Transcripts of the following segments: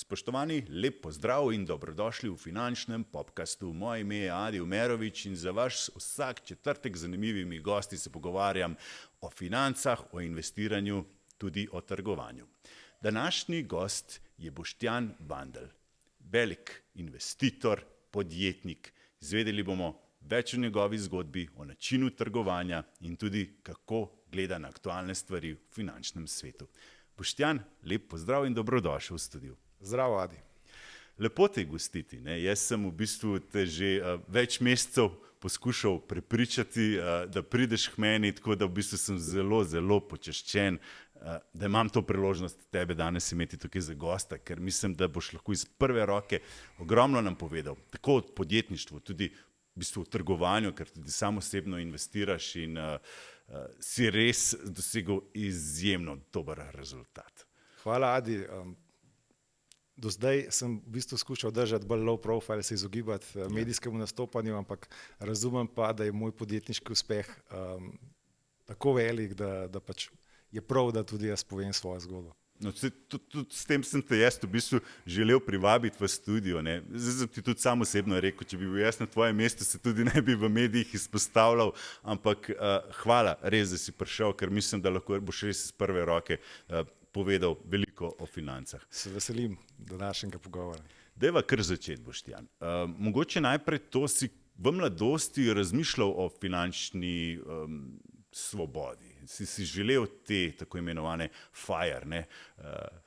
Spoštovani, lep pozdrav in dobrodošli v finančnem podcastu. Moje ime je Adi Umerovič in za vas vsak četrtek z zanimivimi gosti se pogovarjam o financah, o investiranju, tudi o trgovanju. Današnji gost je Boštjan Bandelj, velik investitor, podjetnik. Izvedeli bomo več o njegovi zgodbi, o načinu trgovanja in tudi kako gleda na aktualne stvari v finančnem svetu. Boštjan, lep pozdrav in dobrodošel v studiu. Zdravo, Adi. Lepo te gostiti. Jaz sem v bistvu te že več mesecev poskušal prepričati, da prideš k meni, tako da v bistvu sem zelo počaščen, da imam to priložnost tebe danes imeti tukaj za gosta, ker mislim, da boš lahko iz prve roke ogromno nam povedal, tako o podjetništvu, tudi v bistvu v trgovanju, ker tudi sam osebno investiraš in si res dosegel izjemno dober rezultat. Hvala, Adi. Do zdaj sem v bistvu skušal držati bolj low profile, se izogibati medijskemu nastopanju, ampak razumem pa, da je moj podjetniški uspeh tako velik, da pač je prav, da tudi jaz povem svojo zgodbo. No, tudi s tem sem te jaz v bistvu želel privabiti v studio. Zdaj sem ti tudi sam osebno rekel, če bi bil jaz na tvojem mestu, se tudi ne bi v medijih izpostavljal, ampak hvala res, da si prišel, ker mislim, da lahko boš res iz prve roke povedal veliko o financah. Se veselim današnjega pogovora. Dajva kar začeti, Boštjan. Mogoče najprej to si v mladosti razmišljal o finančni svobodi. Si želel te tako imenovane FIRE,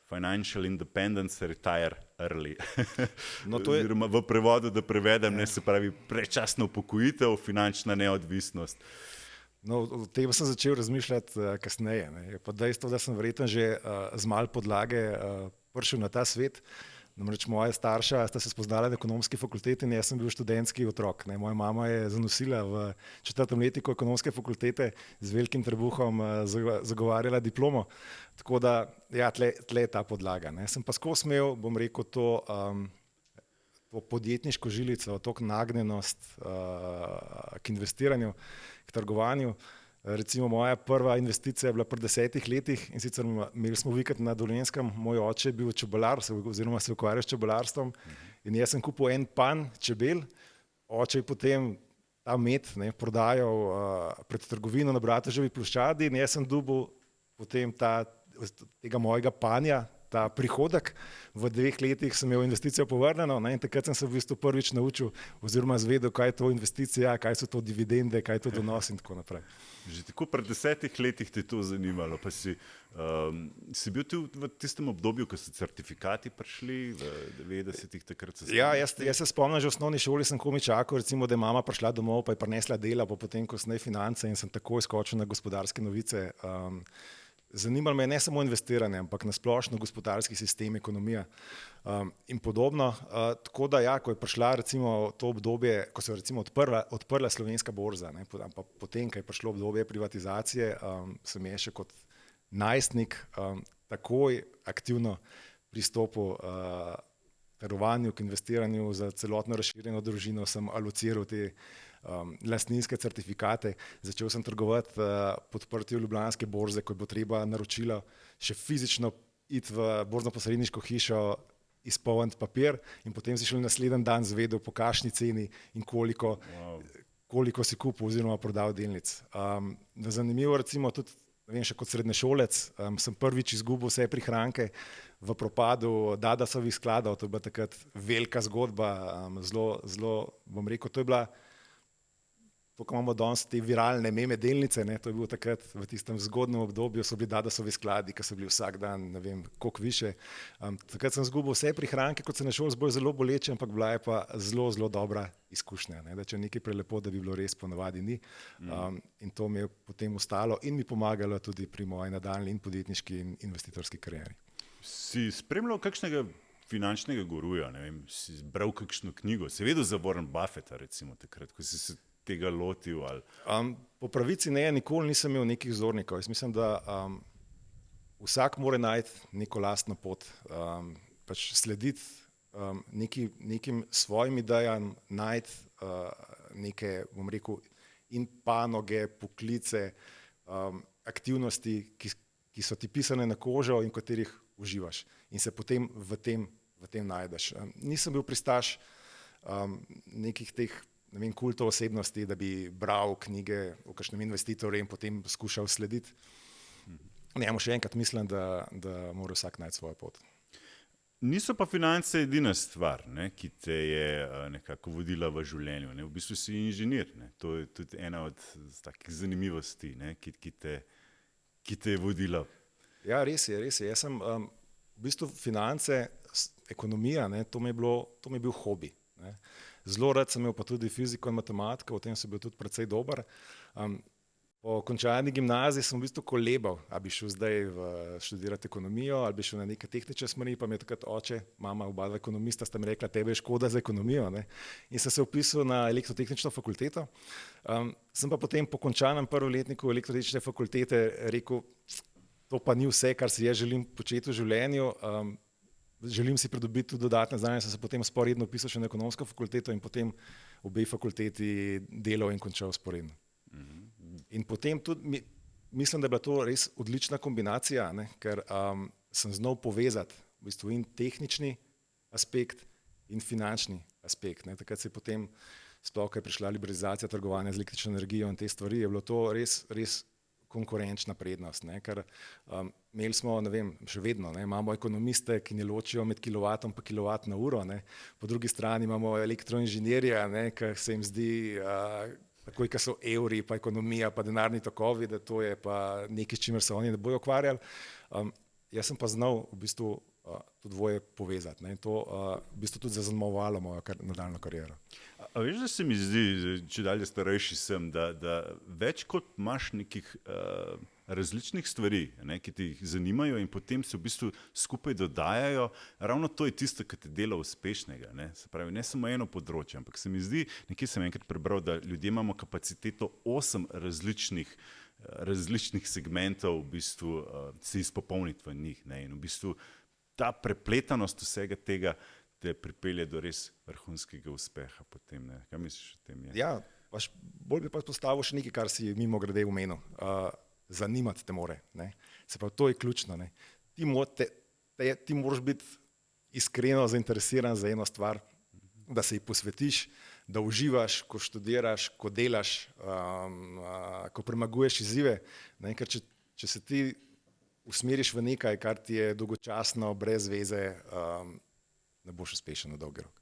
Financial Independence, Retire Early. No, to je... V prevodu, da prevedem, se pravi predčasna upokojitev, finančna neodvisnost. No, o tem sem začel razmišljati kasneje. Je pa dejstvo, da sem verjetno že z malo podlage prišel na ta svet. Namreč moja starša sta se spoznala na ekonomski fakulteti in jaz sem bil študentski otrok. Moja mama je zanosila v 4. letniku ekonomske fakultete, z velikim trebuhom zagovarjala diplomo. Tako da, ja, tle je ta podlaga. Sem pa skozi imel, bom rekel, to podjetniško žilico, to nagnjenost k investiranju, k trgovanju. Recimo moja prva investicija je bila pri 10 letih in sicer imeli smo vikend na Dolenjskem, moj oče je bil čebelar oziroma se ukvarja s čebelarstvom in jaz sem kupil en pan čebel, oče je potem ta med prodajal pred trgovino na Bratoževi ploščadi in jaz sem dobil potem tega mojega panja, ta prihodek. V 2 letih sem imel investicijo povrnjeno in takrat sem se v bistvu prvič naučil oziroma zvedel, kaj je to investicija, kaj so to dividende, kaj je to donos in tako naprej. Že tako pred 10 letih te to zanimalo, pa si bil ti v tistem obdobju, ko so certifikati prišli v 90-ih takrat? Ja, jaz se spomnim, že v osnovni šoli sem komaj čakal, recimo, da je mama prišla domov, pa je prinesla dela, pa potem kasneje finance in sem takoj skočil na gospodarske novice. Zanimalo me je ne samo investiranje, ampak na splošno gospodarski sistem, ekonomija in podobno. Tako da ja, ko je prišla recimo to obdobje, ko se je recimo odprla slovenska borza, pa potem, ko je prišlo obdobje privatizacije, sem je še kot najstnik takoj aktivno pristopil k trgovanju, k investiranju. Za celotno razširjeno družino sem alociral te lastninske certifikate. Začel sem trgovati po odprtju Ljubljanske borze, ko je bilo treba naročila še fizično iti v borzno-posredniško hišo, izpolniti papir in potem si šel naslednji dan zvedel, po kakšni ceni in koliko si kupil oziroma prodal delnic. Zanimivo recimo tudi, še kot srednješolec sem prvič izgubil vse prihranke v propadu Dadasovih skladov. To je bila takrat velika zgodba, zelo, bom rekel, to je bila to, ko imamo danes te viralne meme delnice, to je bilo takrat v tistem zgodnem obdobju, so bili Dadasovi skladi, ki so bili vsak dan, ne vem, koliko više. Takrat sem izgubil vse prihranke, kot se ne šel, zelo boleče, ampak bila je pa zelo dobra izkušnja. Da če je nekaj prelepo, da bi bilo res, ponavadi ni. In to mi je potem ostalo in mi pomagalo tudi pri moji nadaljnji in podjetniški in investitorski karieri. Si spremljal kakšnega finančnega guruja, si bral kakšno knjigo, si vedel za Warren Buffetta recimo takrat, ko si se tega lotil? Po pravici ne, nikoli nisem imel nekih vzornikov. Jaz mislim, da vsak mora najti neko lastno pot, pač slediti nekim svojim idejam, najti neke, bom rekel, in panoge, poklice, aktivnosti, ki so ti pisane na kožo in v katerih uživaš. In se potem v tem v tem najdeš. Nisem bil pristaš nekih teh kultov osebnosti, da bi bral knjige o kakšnem investitorju in potem skušal slediti. Njemu še enkrat mislim, da mora vsak najti svojo pot. Niso pa finance edina stvar, ne, ki te je nekako vodila v življenju. Ne. V bistvu si inženir. Ne. To je tudi ena od takih zanimivosti, ne, ki te je vodila. Ja, res je. Jaz sem v bistvu finance, ekonomija, ne, to mi je bil hobi. Ne. Zelo rad sem imel pa tudi fiziko in matematiko, v tem sem bil tudi precej dober. Po končani gimnaziji sem v bistvu kolebal, ali bi šel zdaj študirati ekonomijo, ali bi šel na neke tehnične smeri, pa mi je takrat oče, mama, oba dva ekonomista sta mi rekla, tebe je škoda za ekonomijo. Ne? In sem se vpisal na elektrotehnično fakulteto. Sem pa potem po končanem prvem letniku elektrotehnične fakultete rekel, to pa ni vse, kar si jaz želim početi v življenju. Želim si pridobiti tudi dodatne znanje, sem se potem sporedno vpisal še na ekonomsko fakulteto in potem obe fakulteti delal in končal sporedno. In potem tudi mislim, da je bila to res odlična kombinacija, ne, ker sem znal povezati v bistvu in tehnični aspekt in finančni aspekt. Ne. Takrat se je potem, sploh ko je prišla liberalizacija trgovanja z električno energijo in te stvari, je bilo to res konkurenčna prednost, ne, ker imeli smo, ne vem, še vedno, ne, imamo ekonomiste, ki ne ločijo med kilovatom pa kilovat na uro, ne. Po drugi strani imamo elektroinženirje, ki se jim zdi takoj, ko so evri, pa ekonomija, pa denarni tokovi, da to je pa nekaj, s čimer se oni ne bojo ukvarjali. Jaz sem pa znal v bistvu to dvoje povezati, ne, in to v bistvu tudi zaznamovalo mojo nadaljnjo kariero. A veš, da se mi zdi, če dalje starejši sem, da več kot imaš nekih različnih stvari, ne, ki te jih zanimajo in potem se v bistvu skupaj dodajajo, ravno to je tisto, kar te dela uspešnega. Ne. Se pravi, ne samo eno področje, ampak se mi zdi, nekje sem enkrat prebral, da ljudje imamo kapaciteto 8 različnih segmentov v bistvu se izpopolniti v njih. Ne. In v bistvu ta prepletanost vsega tega te pripelje do res vrhunskega uspeha potem. Ne. Kaj misliš o tem? Ja, bolj bi pa postavil še nekaj, kar si mimogrede omenil. Zanimati te more. Ne. Se pravi, to je ključno. Ne. Ti moraš biti iskreno zainteresiran za eno stvar, da se ji posvetiš, da uživaš, ko študiraš, ko delaš, ko premaguješ izzive. Ne. Ker če se ti usmeriš v nekaj, kar ti je dolgočasno, brez veze, ne boš uspešen na dolgi rok.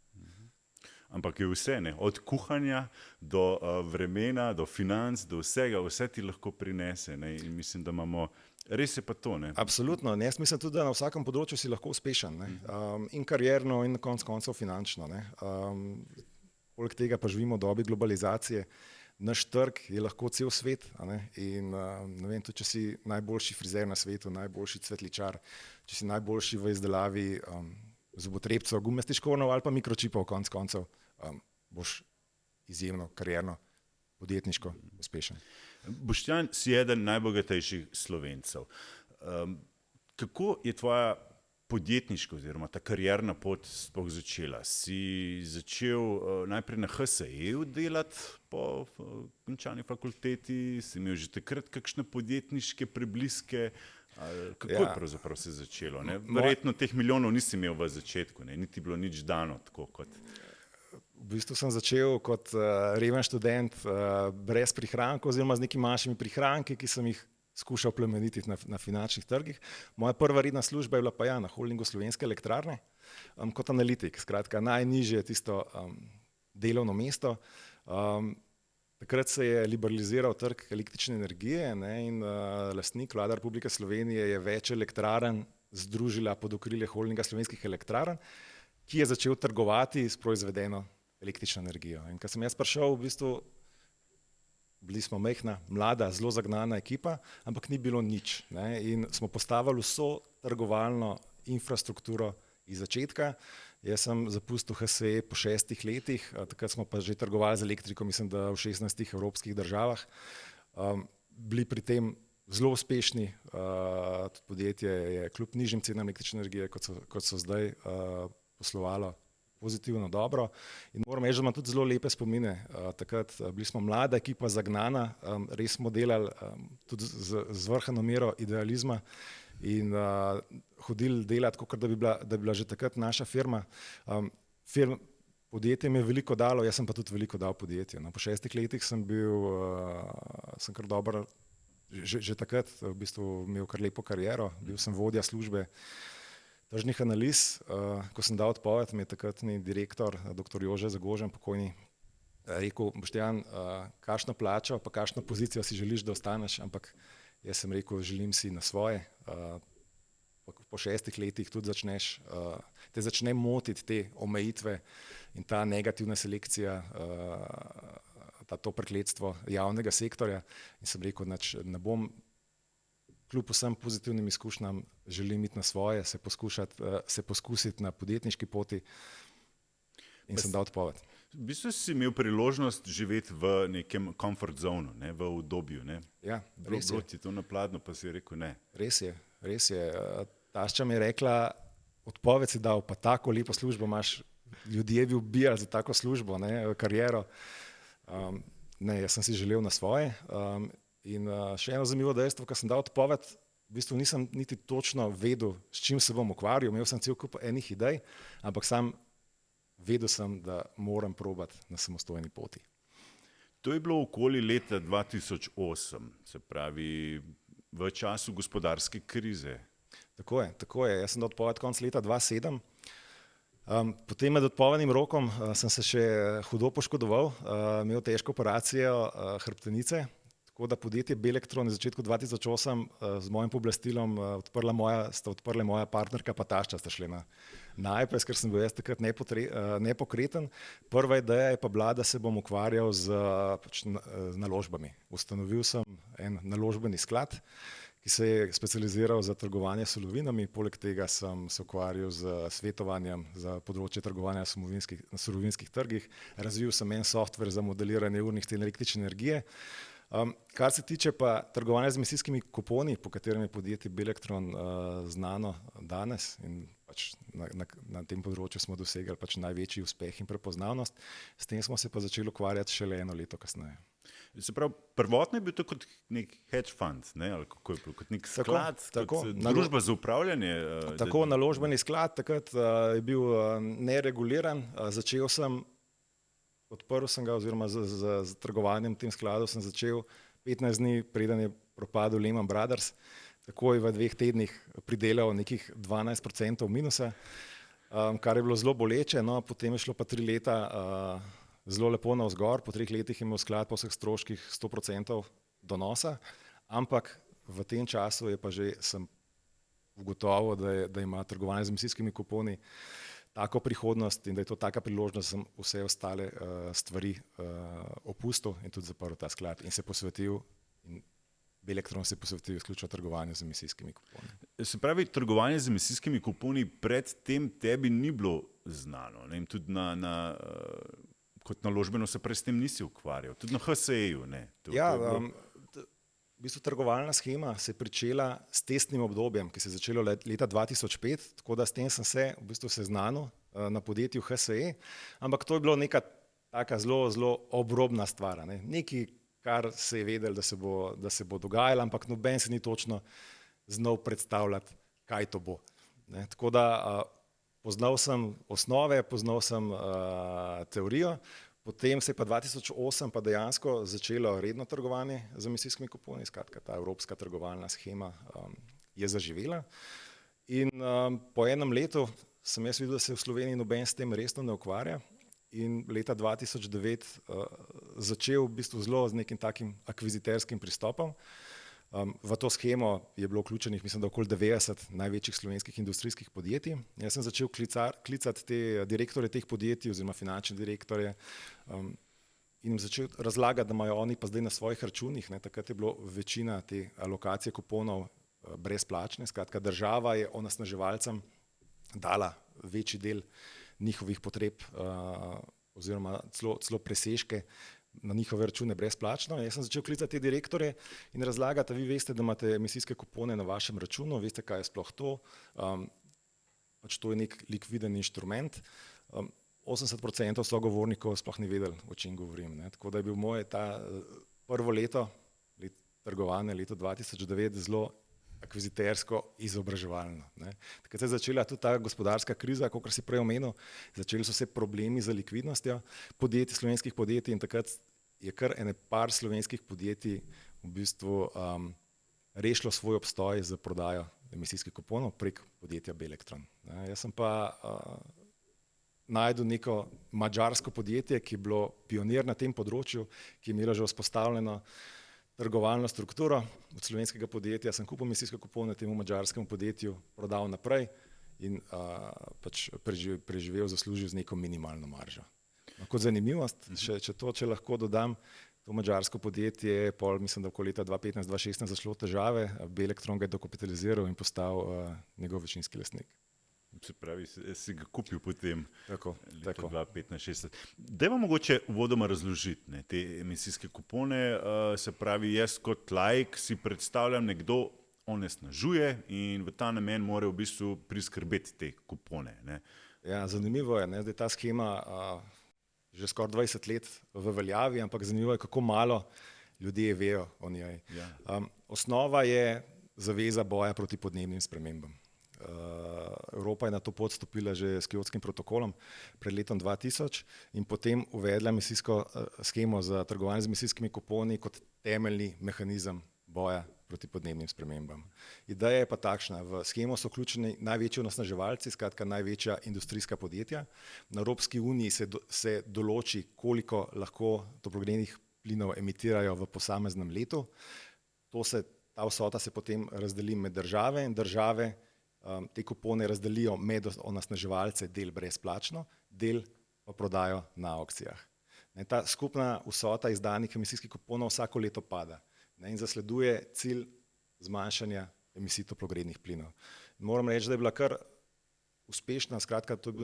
Ampak je vse, ne? Od kuhanja do vremena, do financ, do vsega, vse ti lahko prinese. Ne? In mislim, da imamo, res je pa to. Ne? Absolutno. Jaz mislim tudi, da na vsakem področju si lahko uspešen. Ne? In karierno, in na koncu finančno. Ne? Poleg tega pa živimo v dobi globalizacije. Naš trg je lahko cel svet. In ne vem, tudi če si najboljši frizer na svetu, najboljši cvetličar, če si najboljši v izdelavi zobotrebcev, gumijastih škornjev ali pa mikročipov, konec koncev, boš izjemno karierno, podjetniško uspešen. Boštjan, si eden najbogatejših Slovencev. Kako je tvoja podjetniška oziroma ta karierna pot sploh začela? Si začel najprej na HSE delati po končani fakulteti, si imel že takrat kakšne podjetniške prebliske? Kako je pravzaprav se začelo? Ne? Verjetno teh milijonov nisi imel v začetku, ne? Niti bilo nič dano tako kot... V bistvu sem začel kot reven študent brez prihrankov oziroma z nekimi manjšimi prihranki, ki sem jih skušal plemenititi na finančnih trgih. Moja prva redna služba je bila pa na holdingu Slovenske elektrarne kot analitik, skratka najnižje tisto delovno mesto. Takrat se je liberaliziral trg električne energije, ne, in lastnik, Vlada Republike Slovenije, je več elektrarn združila pod okrilje holdinga Slovenskih elektrarn, ki je začel trgovati s proizvedeno električno energijo. In ko sem jaz prišel, v bistvu bili smo majhna, mlada, zelo zagnana ekipa, ampak ni bilo nič. Ne, in smo postavili vso trgovalno infrastrukturo iz začetka. Jaz sem zapustil HSE po 6 letih, takrat smo pa že trgovali z elektriko, mislim, da v 16 evropskih državah. Bili pri tem zelo uspešni, podjetje je kljub nižjim cenam električne energije, kot so zdaj, poslovalo pozitivno dobro. In moram reči, da imam tudi zelo lepe spomine. Takrat bili smo mlada ekipa, zagnana, res smo delali tudi z vrhano mero idealizma in hodili delati, kot da bi bila že takrat naša firma. Podjetje mi je veliko dalo, jaz sem pa tudi veliko dal podjetju. No, po 6 letih sem kar dober, že takrat v bistvu imel kar lepo kariero, bil sem vodja službe tržnih analiz. Ko sem dal odpoved, mi je takratni direktor, dr. Jože Zagožen, pokojni, rekel: Boštjan, kakšno plačo pa kakšno pozicijo si želiš, da ostaneš, ampak jaz sem rekel, želim si na svoje. Po 6 letih tudi te začne motiti te omejitve in ta negativna selekcija, to prekletstvo javnega sektorja. In sem rekel, ne bom, kljub vsem pozitivnim izkušnjam, želim iti na svoje, se poskusiti na podjetniški poti in sem dal odpoved. V bistvu si imel priložnost živeti v nekem comfort zonu, ne, v udobju. Ne. Ja, res je. Bilo ti to napladno, pa si rekel ne. Res je. Tašča mi je rekla, odpoved si dal, pa tako lepo službo imaš, ljudje bi ubijali za tako službo, ne, kariero. Ne, jaz sem si želel na svoje. In še eno zanimivo dejstvo, ko sem dal odpoved, v bistvu nisem niti točno vedel, s čim se bom ukvarjal. Imel sem cel kup enih idej, ampak sam vedel sem, da moram probati na samostojni poti. To je bilo okoli leta 2008, se pravi v času gospodarske krize. Tako je. Jaz sem dal odpoved konec leta 2007. Potem med odpovednim rokom sem se še hudo poškodoval, imel težko operacijo hrbtenice, tako da podjetje Belektron je v začetku 2008 z mojim pooblastilom sta odprla moja partnerka pa tašča, sta šli na iPes, ker sem bil jaz takrat nepokreten. Prva ideja je pa bila, da se bom ukvarjal z naložbami. Ustanovil sem en naložbeni sklad, ki se je specializiral za trgovanje s surovinami, poleg tega sem se ukvarjal z svetovanjem za področje trgovanja na surovinskih trgih, razvil sem en softver za modeliranje urnih cen električne energije. Kar se tiče pa trgovanja z emisijskimi kuponi, po katerem je podjetje Belektron znano danes in pač na tem področju smo dosegli pač največji uspeh in prepoznavnost, s tem smo se pa začeli ukvarjati šele 1 leto kasneje. Se pravi, prvotno je bil to kot nek hedge fund, ne? Ali kako je bil, kot nek sklad, kot družba za upravljanje? Tako, naložbeni sklad, takrat je bil nereguliran, odprl sem ga oziroma z trgovanjem tem skladu sem začel 15 dni, preden je propadel Lehman Brothers, takoj v 2 tednih pridelal nekih 12% minusa, kar je bilo zelo boleče, no, potem je šlo pa 3 leta zelo lepo navzgor, po 3 letih je imel sklad po vseh stroških 100% donosa, ampak v tem času je pa že sem ugotovil, da ima trgovanje z emisijskimi kuponi tako prihodnost in da je to taka priložnost, da sem vse ostale stvari opustil in tudi zaprl ta sklad in se posvetil, in Belektron se posvetil izključno trgovanju z emisijskimi kuponi. Se pravi, trgovanje z emisijskimi kuponi predtem tebi ni bilo znano, ne? Tudi kot naložbeno se prej s tem nisi ukvarjal, tudi na HSE-ju, ne? Ja, v bistvu trgovalna shema se je pričela s testnim obdobjem, ki se je začelo leta 2005, tako da s tem sem se v bistvu seznanil na podjetju HSE, ampak to je bilo neka taka zelo obrobna stvar, ne? Nekaj, kar se je vedel, da se bo dogajalo, ampak noben se ni točno znal predstavljati, kaj to bo, ne? Tako da poznal sem osnove, poznal sem teorijo, potem se je pa 2008 pa dejansko začelo redno trgovanje z emisijskimi kuponi, skratka ta evropska trgovalna shema je zaživela in po 1 letu sem jaz videl, da se v Sloveniji noben s tem resno ne ukvarja in leta 2009 začel v bistvu zelo z nekim takim akviziterskim pristopom. V to shemo je bilo vključenih, mislim, da okoli 90 največjih slovenskih industrijskih podjetij. Jaz sem začel klicati te direktorje teh podjetij oziroma finančne direktorje in jim začel razlagati, da imajo oni pa zdaj na svojih računih, ne, takrat je bilo večina te alokacije kuponov brezplačne, skratka država je onesnaževalcem dala večji del njihovih potreb oziroma celo presežke na njihove račune brezplačno. Jaz sem začel klicati te direktorje in razlagati, vi veste, da imate emisijske kupone na vašem računu, veste, kaj je sploh to, pač to je nek likviden inštrument. 80% sogovornikov sploh ni vedel, o čem govorim, ne. Tako da je bil moje ta prvo leto trgovanja, leto 2009, zelo akvizitersko, izobraževalno. Ne. Takrat se je začela tudi ta gospodarska kriza, kot si prej omenil, začeli so se problemi z likvidnostjo slovenskih podjetij in takrat je kar par slovenskih podjetij v bistvu rešilo svoj obstoj za prodajo emisijskih kuponov prek podjetja Belektron. Jaz sem pa našel neko madžarsko podjetje, ki je bilo pionir na tem področju, ki je imelo že vzpostavljeno trgovalno strukturo. Od slovenskega podjetja sem kupil emisijske kupone temu madžarskemu podjetju, prodal naprej in pač preživel, zaslužil z neko minimalno maržo. Kot zanimivost, če lahko dodam, to madžarsko podjetje je mislim, da okoli leta 2015-2016 zašlo težave, Belektron ga je dokapitaliziral in postal njegov večinski lastnik. Se pravi, si ga kupil potem tako. 2015-2016. Dajmo mogoče uvodoma razložiti te emisijske kupone. Se pravi, jaz kot laik si predstavljam, nekdo onesnažuje in v ta namen mora v bistvu priskrbeti te kupone. Ne? Ja, zanimivo je, ne? Zdaj ta schema že skoraj 20 let v veljavi, ampak zanimivo je, kako malo ljudje vejo o njej. Ja. Osnova je zaveza boja proti podnebnim spremembam. Evropa je na to pot stopila že s Kjotskim protokolom pred letom 2000 in potem uvedla emisijsko shemo za trgovanje z emisijskimi kuponi kot temeljni mehanizem boja proti podnebnim spremembam. Ideja je pa takšna, v shemo so vključeni največji onesnaževalci, skratka največja industrijska podjetja. Na Evropski uniji se določi, koliko lahko toplogrednih plinov emitirajo v posameznem letu. Ta vsota se potem razdeli med države in države te kupone razdelijo med onesnaževalce, del brezplačno, del pa prodajo na aukcijah. Ta skupna vsota izdanih emisijskih kuponov vsako leto pada in zasleduje cilj zmanjšanja emisij toplogrednih plinov. Moram reči, da je bila kar uspešna, skratka to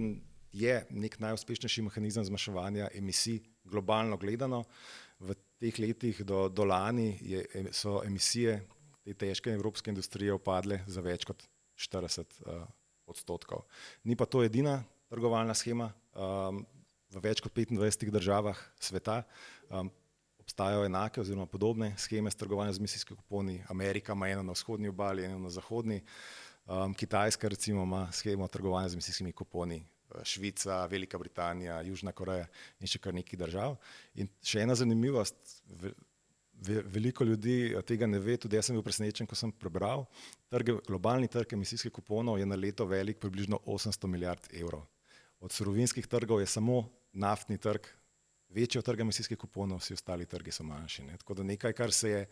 je nek najuspešnejši mehanizem zmanjševanja emisij globalno gledano. V teh letih do lani so emisije te težke evropske industrije upadle za več kot 40%. Ni pa to edina trgovalna shema. V več kot 25 državah sveta obstajajo enake oziroma podobne sheme s trgovanjem z emisijskimi kuponi. Amerika ima eno na vzhodni obali, eno na zahodni. Kitajska recimo ima shemo trgovanja z emisijskimi kuponi. Švica, Velika Britanija, Južna Koreja in še kar nekaj držav. In še ena zanimivost, veliko ljudi tega ne ve, tudi jaz sem bil presenečen, ko sem prebral. Globalni trg emisijskih kuponov je na leto velik približno 800 milijard evrov. Od surovinskih trgov je samo naftni trg večji od trga emisijskih kuponov, vsi ostali trgi so manjši. Tako da nekaj, kar se je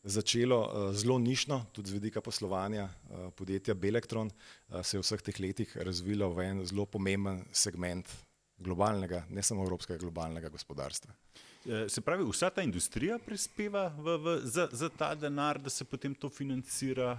začelo zelo nišno, tudi z vidika poslovanja podjetja Belektron, se je v vseh teh letih razvilo v en zelo pomemben segment globalnega, ne samo evropskega, globalnega gospodarstva. Se pravi, vsa ta industrija prispeva za ta denar, da se potem to financira,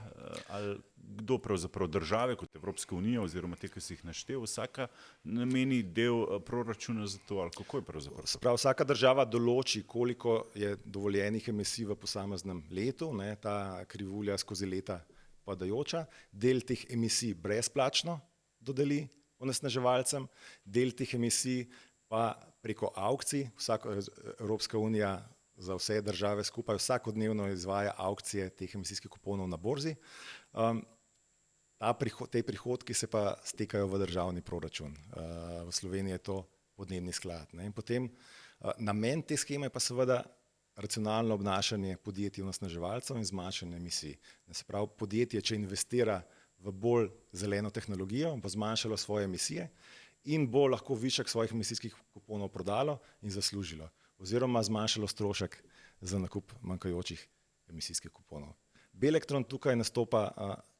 ali kdo pravzaprav, države kot Evropska unija oziroma te, ki si jih naštel, vsaka nameni del proračuna za to, ali kako je pravzaprav? Se pravi, vsaka država določi, koliko je dovoljenih emisij v posameznem letu, ta krivulja skozi leta padajoča, del teh emisij brezplačno dodeli onesnaževalcem, del teh emisij pa preko aukcij. Evropska unija za vse države skupaj vsakodnevno izvaja aukcije teh emisijskih kuponov na borzi. Te prihodki se pa stekajo v državni proračun. V Sloveniji je to podnebni sklad. In potem namen te sheme pa seveda racionalno obnašanje podjetij onesnaževalcev in zmanjšanje emisij. Se pravi, podjetje, če investira v bolj zeleno tehnologijo, bo zmanjšalo svoje emisije in bo lahko višek svojih emisijskih kuponov prodalo in zaslužilo, oziroma zmanjšalo strošek za nakup manjkajočih emisijskih kuponov. Belektron tukaj nastopa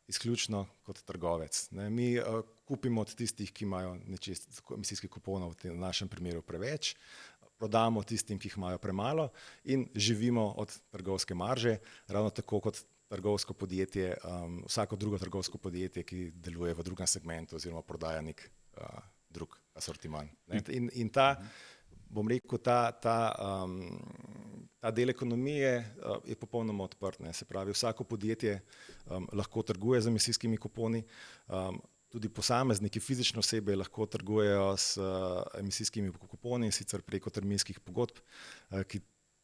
izključno kot trgovec. Mi kupimo od tistih, ki imajo emisijskih kuponov, v našem primeru preveč, prodamo tistim, ki jih imajo premalo in živimo od trgovske marže, ravno tako kot trgovsko podjetje, vsako drugo trgovsko podjetje, ki deluje v drugem segmentu oziroma prodaja nek drug asortiman. In ta, bom rekel, ta del ekonomije je popolnoma odprt. Se pravi, vsako podjetje lahko trguje z emisijskimi kuponi, tudi posamezniki, fizične osebe lahko trgujejo s emisijskimi kuponi, sicer preko terminskih pogodb,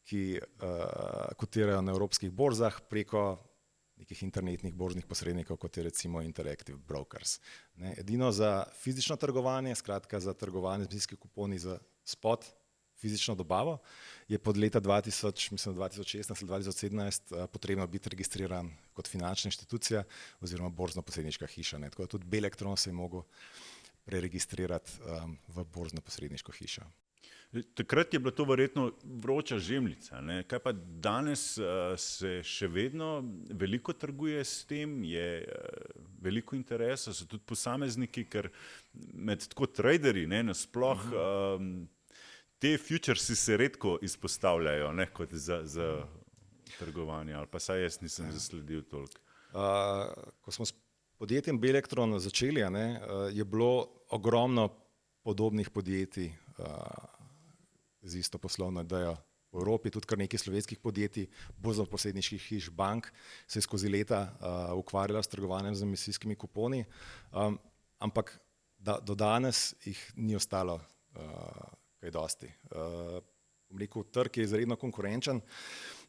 ki kotirajo na evropskih borzah, preko nekih internetnih borznih posrednikov, kot je recimo Interactive Brokers. Ne, edino za fizično trgovanje, skratka za trgovanje z emisijskimi kuponi za spot, fizično dobavo, je pod leta 2016 ali 2017 potrebno biti registriran kot finančna inštitucija oziroma borzno-posredniška hiša. Ne. Tako da tudi Belektron se je mogel preregistrirati v borzno-posredniško hišo. Takrat je bila to verjetno vroča žemljica. Ne? Kaj pa danes se še vedno veliko trguje s tem, je veliko interesa, so tudi posamezniki, ker med tako traderji nasploh te futuresi se redko izpostavljajo, ne, kot za trgovanje, ali pa saj jaz nisem zasledil toliko. Ko smo s podjetjem Belektron začeli, je bilo ogromno podobnih podjetij z isto poslovno idejo v Evropi, tudi kar nekaj slovenskih podjetij, borzno-posredniških hiš, bank se je skozi leta ukvarjala s trgovanjem z emisijskimi kuponi, ampak do danes jih ni ostalo kaj dosti. Trg je izredno konkurenčen,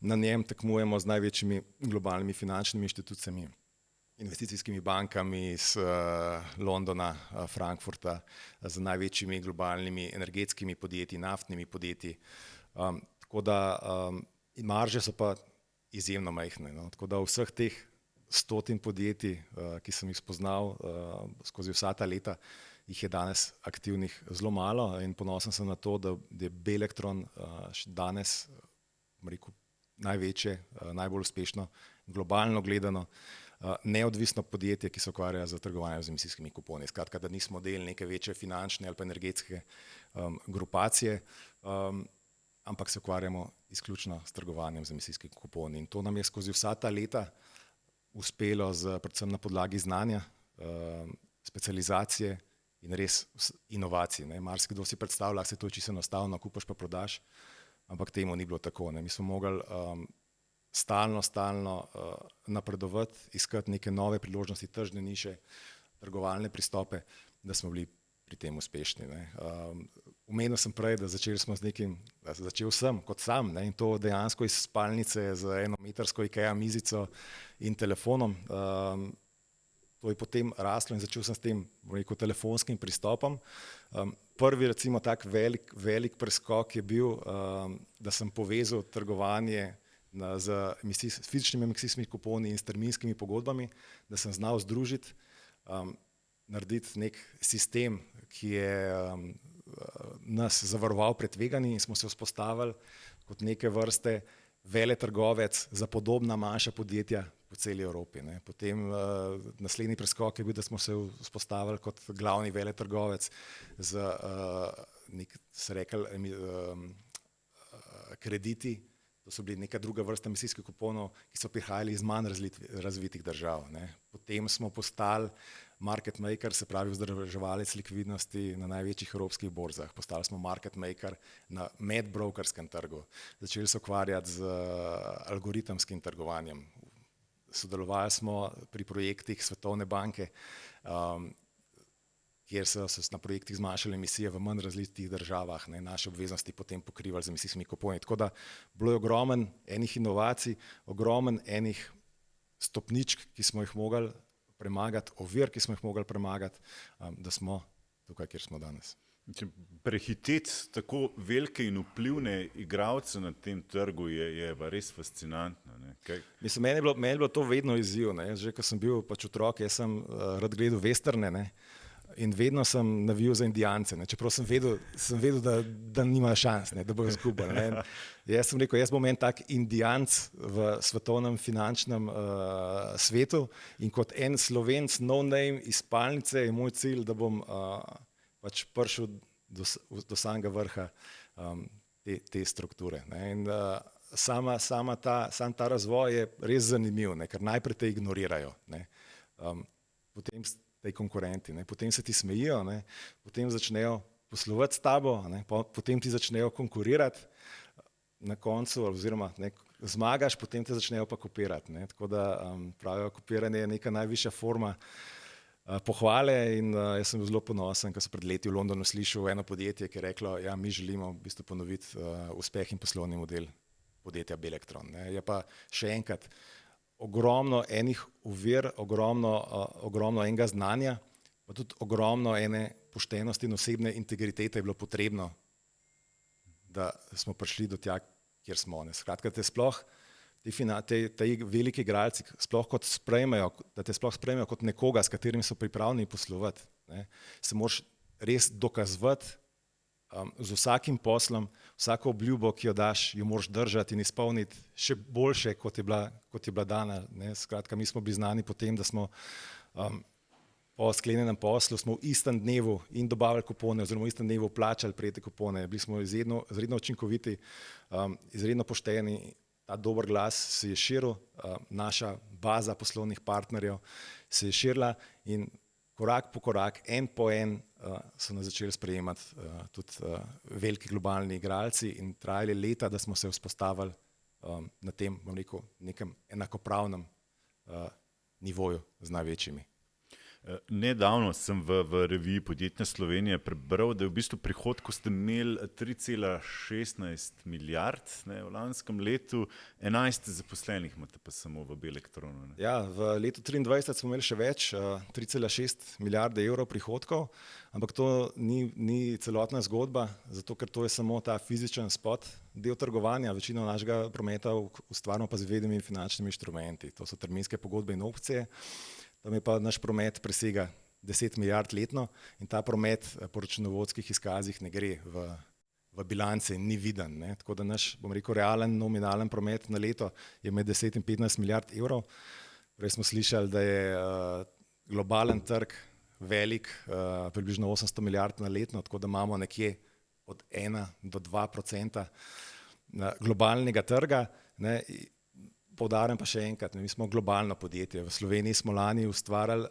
na njem tekmujemo z največjimi globalnimi finančnimi inštitucijami, investicijskimi bankami iz Londona, Frankfurta, z največjimi globalnimi energetskimi podjetji, naftnimi podjetji. Tako da marže so pa izjemno majhne. No. Tako da vseh teh 100 podjetij, ki sem jih spoznal skozi vsa ta leta, jih je danes aktivnih zelo malo in ponosen sem na to, da je Belektron danes največje, najbolj uspešno, globalno gledano, neodvisno podjetje, ki se ukvarja z trgovanjem z emisijskimi kuponi. Skratka, da nismo del neke večje finančne ali pa energetske grupacije, ampak se ukvarjamo izključno s trgovanjem z emisijskimi kuponi. In to nam je skozi vsa ta leta uspelo predvsem na podlagi znanja, specializacije in res inovacij. Marsikdo si predstavlja, da se to čisto enostavno, kupaš pa prodaš, ampak temu ni bilo tako. Mi smo mogli stalno napredovati, iskati neke nove priložnosti, tržne niše, trgovalne pristope, da smo bili pri tem uspešni. Omenil sem prej, da začel sem kot sam, in to dejansko iz spalnice z enometrsko IKEA mizico in telefonom. To je potem raslo in začel sem s tem telefonskim pristopom. Prvi recimo tak velik preskok je bil, da sem povezal trgovanje z fizičnimi emisijskimi kuponi in s terminskimi pogodbami, da sem znal združiti, narediti nek sistem, ki je nas zavaroval pred tveganji in smo se vzpostavili kot neke vrste veletrgovec za podobna manjša podjetja po celi Evropi. Potem naslednji preskok je bil, da smo se vzpostavili kot glavni veletrgovec z krediti. To so bili neka druga vrsta emisijskih kuponov, ki so prihajali iz manj razvitih držav. Potem smo postali market maker, se pravi vzdrževalec likvidnosti na največjih evropskih borzah. Postali smo market maker na medbrokerskem trgu. Začeli se ukvarjati z algoritemskim trgovanjem. Sodelovali smo pri projektih Svetovne banke, kjer so se na projektih zmanjšale emisije v manj različnih državah, naše obveznosti potem pokrivali z emisijskimi kuponi. Tako da bilo je ogromen enih inovacij, ogromen enih stopničk, ki smo jih mogli premagati, ovir, ki smo jih mogli premagati, da smo tukaj, kjer smo danes. Prehiteti tako velike in vplivne igralce na tem trgu je res fascinantno. Mislim, meni je bilo to vedno izziv. Že ko sem bil otrok, jaz sem rad gledal westerne, in vedno sem navijal za Indijance, čeprav sem vedel, da nimajo šans, da bojo izgubili. Jaz sem rekel, jaz bom en tak Indijanc v svetovnem finančnem svetu in kot en Slovenc no name iz spalnice je moj cilj, da bom prišel do samega vrha te strukture. In sam ta razvoj je res zanimiv, ker najprej te ignorirajo, potem tej konkurenti, potem se ti smejijo, potem začnejo poslovati s tabo, potem ti začnejo konkurirati, na koncu oziroma zmagaš, potem te začnejo pa kopirati. Tako da pravijo, kopiranje je neka najvišja forma pohvale in jaz sem bil zelo ponosen, ko sem pred leti v Londonu slišal eno podjetje, ki je reklo, ja, mi želimo v bistvu ponoviti uspeh in poslovni model podjetja Belektron. Je pa še enkrat ogromno enih ovir, ogromno enega znanja, pa tudi ogromno ene poštenosti in osebne integritete je bilo potrebno, da smo prišli do tja, kjer smo. Skratka, ti veliki igralci sploh kot sprejmejo, da te sploh sprejmejo kot nekoga, s katerim so pripravljeni poslovati, ne, se moraš res dokazovati z vsakim poslom, vsako obljubo, ki jo daš, jo moraš držati in izpolniti še boljše, kot je bila dana. Ne. Skratka, mi smo bili znani po tem, da smo po sklenjenem poslu smo v istem dnevu in dobavili kupone oziroma v istem dnevu plačali prejete kupone. Bili smo izredno učinkoviti, izredno pošteni. Ta dober glas se je širil, naša baza poslovnih partnerjev se je širila in korak po korak, en po en so nas začeli sprejemati tudi veliki globalni igralci in trajali leta, da smo se vzpostavili na tem, bom rekel, nekem enakopravnem nivoju z največjimi. Nedavno sem v reviji Podjetna Slovenija prebral, da je v bistvu prihodku ste imeli 3,16 milijard, ne, v lanskem letu, 11 zaposlenih imate pa samo v Belektronu. Ne. Ja, v letu 2023 smo imeli še več, 3,6 milijarde evrov prihodkov, ampak to ni celotna zgodba, zato ker to je samo ta fizičen spot del trgovanja, večino našega prometa ustvarjamo pa z izvedbenimi finančnimi inštrumenti, to so terminske pogodbe in opcije. Tam je pa naš promet presega 10 milijard letno in ta promet po računovodskih izkazih ne gre v bilance, ni viden. Ne. Tako da naš, bom rekel, realen nominalen promet na leto je med 10 in 15 milijard evrov. Prej smo slišali, da je globalen trg velik, približno 800 milijard na letno, tako da imamo nekje od 1 do 2% globalnega trga. Ne. Poudarjam pa še enkrat, mi smo globalno podjetje. V Sloveniji smo lani ustvarjali